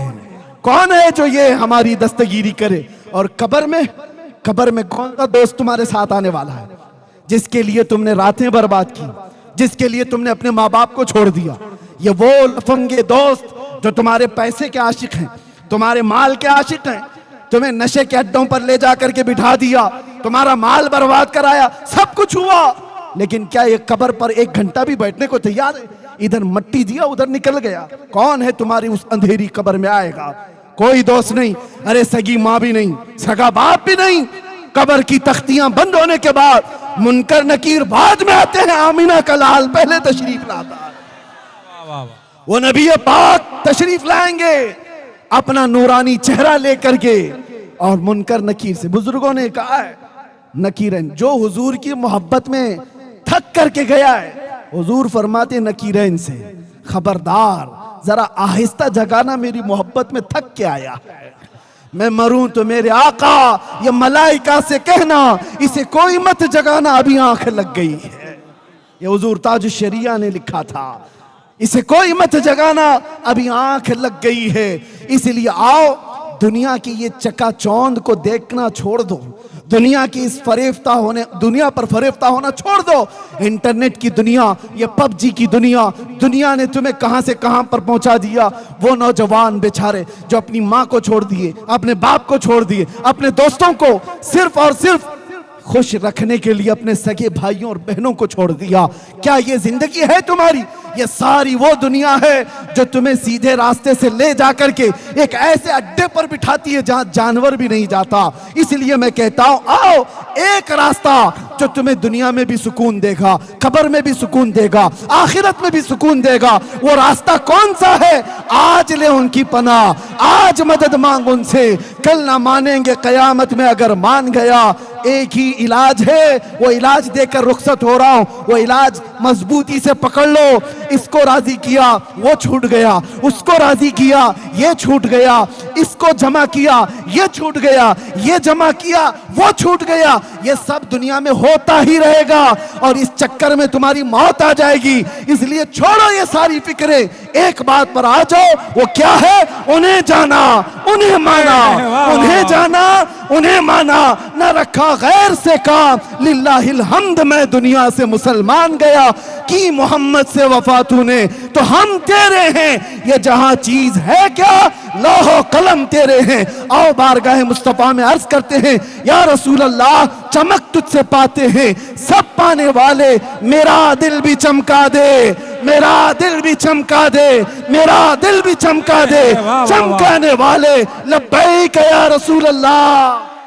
कौन है जो ये हमारी दस्तगीरी करे? और कब्र में कौन सा दोस्त तुम्हारे साथ आने वाला है, जिसके लिए तुमने रातें बर्बाद की, जिसके लिए तुमने अपने माँ बाप को छोड़ दिया? ये वो लफंगे दोस्त जो तुम्हारे पैसे के आशिक हैं, तुम्हारे माल के आशिक हैं, तुम्हें नशे के अड्डों पर ले जाकर के बिठा दिया, तुम्हारा माल बर्बाद कराया, सब कुछ हुआ, लेकिन क्या ये कब्र पर 1 घंटा भी बैठने को तैयार है? इधर मट्टी दिया, उधर निकल गया। कौन है तुम्हारी उस अंधेरी कब्र में आएगा? कोई दोस्त नहीं, अरे सगी माँ भी नहीं, सगा बाप भी नहीं। कब्र की तख्तियां बंद होने के बाद मुनकर नकीर बाद में आते हैं, आमीना का लाल पहले तशरीफ लाता है। वो नबी पाक तशरीफ लाएंगे अपना नूरानी चेहरा लेकर के, और मुनकर नकीर से, बुजुर्गों ने कहा है, नकीरन जो हुजूर की मोहब्बत में थक करके गया है, हुजूर फरमाते नकीरैन से, खबरदार जरा आहिस्ता जगाना, मेरी मोहब्बत में थक के आया है। मैं मरूं तो मेरे आका ये मलाइका से कहना इसे कोई मत जगाना, अभी आंख लग गई है। ये हुजूर ताज शरिया ने लिखा था, इसे कोई मत जगाना, अभी आंख लग गई है। इसलिए आओ दुनिया की ये चकाचौंध को देखना छोड़ दो, दुनिया की इस फरेफ्ता होने, दुनिया पर फरेफ्ता होना छोड़ दो। इंटरनेट की दुनिया, ये पबजी की दुनिया, दुनिया ने तुम्हें कहां से कहां पर पहुंचा दिया। वो नौजवान बेचारे जो अपनी माँ को छोड़ दिए, अपने बाप को छोड़ दिए, अपने दोस्तों को सिर्फ और सिर्फ खुश रखने के लिए अपने सगे भाइयों और बहनों को छोड़ दिया। क्या ये जिंदगी है तुम्हारी? ये सारी वो दुनिया है जो तुम्हें सीधे रास्ते से ले जाकर के एक ऐसे अड्डे पर बिठाती है जहां जानवर भी नहीं जाता। इसलिए मैं कहता हूं, आओ एक रास्ता जो तुम्हें दुनिया में भी सुकून देगा, कब्र में भी सुकून देगा, आखिरत में भी सुकून देगा। वो रास्ता कौन सा है? आज ले उनकी पनाह, आज मदद मांग उनसे, कल ना मानेंगे कयामत में अगर मान गया। एक ही इलाज है, वो इलाज देकर रुखसत हो रहा हूं, वो इलाज मजबूती से पकड़ लो। इसको राजी किया वो छूट गया, उसको राजी किया ये छूट गया, इसको जमा किया ये छूट गया, ये जमा किया वो छूट गया। ये सब दुनिया में होता ही रहेगा और इस चक्कर में तुम्हारी मौत आ जाएगी। इसलिए छोड़ो ये सारी फिक्रें, एक बात पर आ जाओ, वो क्या है? उन्हें जाना, उन्हें माना, उन्हें जाना, उन्हें माना, न रखा गैर से काम। लिल्लाहिल हम्द, मैं दुनिया से मुसलमान गया, की मोहम्मद से वफा तूने, तो हम तेरे हैं। ये जहां चीज है क्या, लौहो कलम तेरे हैं। आओ बारगाह मुस्तफा में अर्ज करते हैं, या रसूल अल्लाह चमक तुझसे पाते हैं सब पाने वाले, मेरा दिल भी चमका दे, मेरा दिल भी चमका दे, मेरा दिल भी चमका दे। चमकाने वाले लब्बैक या रसूल अल्लाह।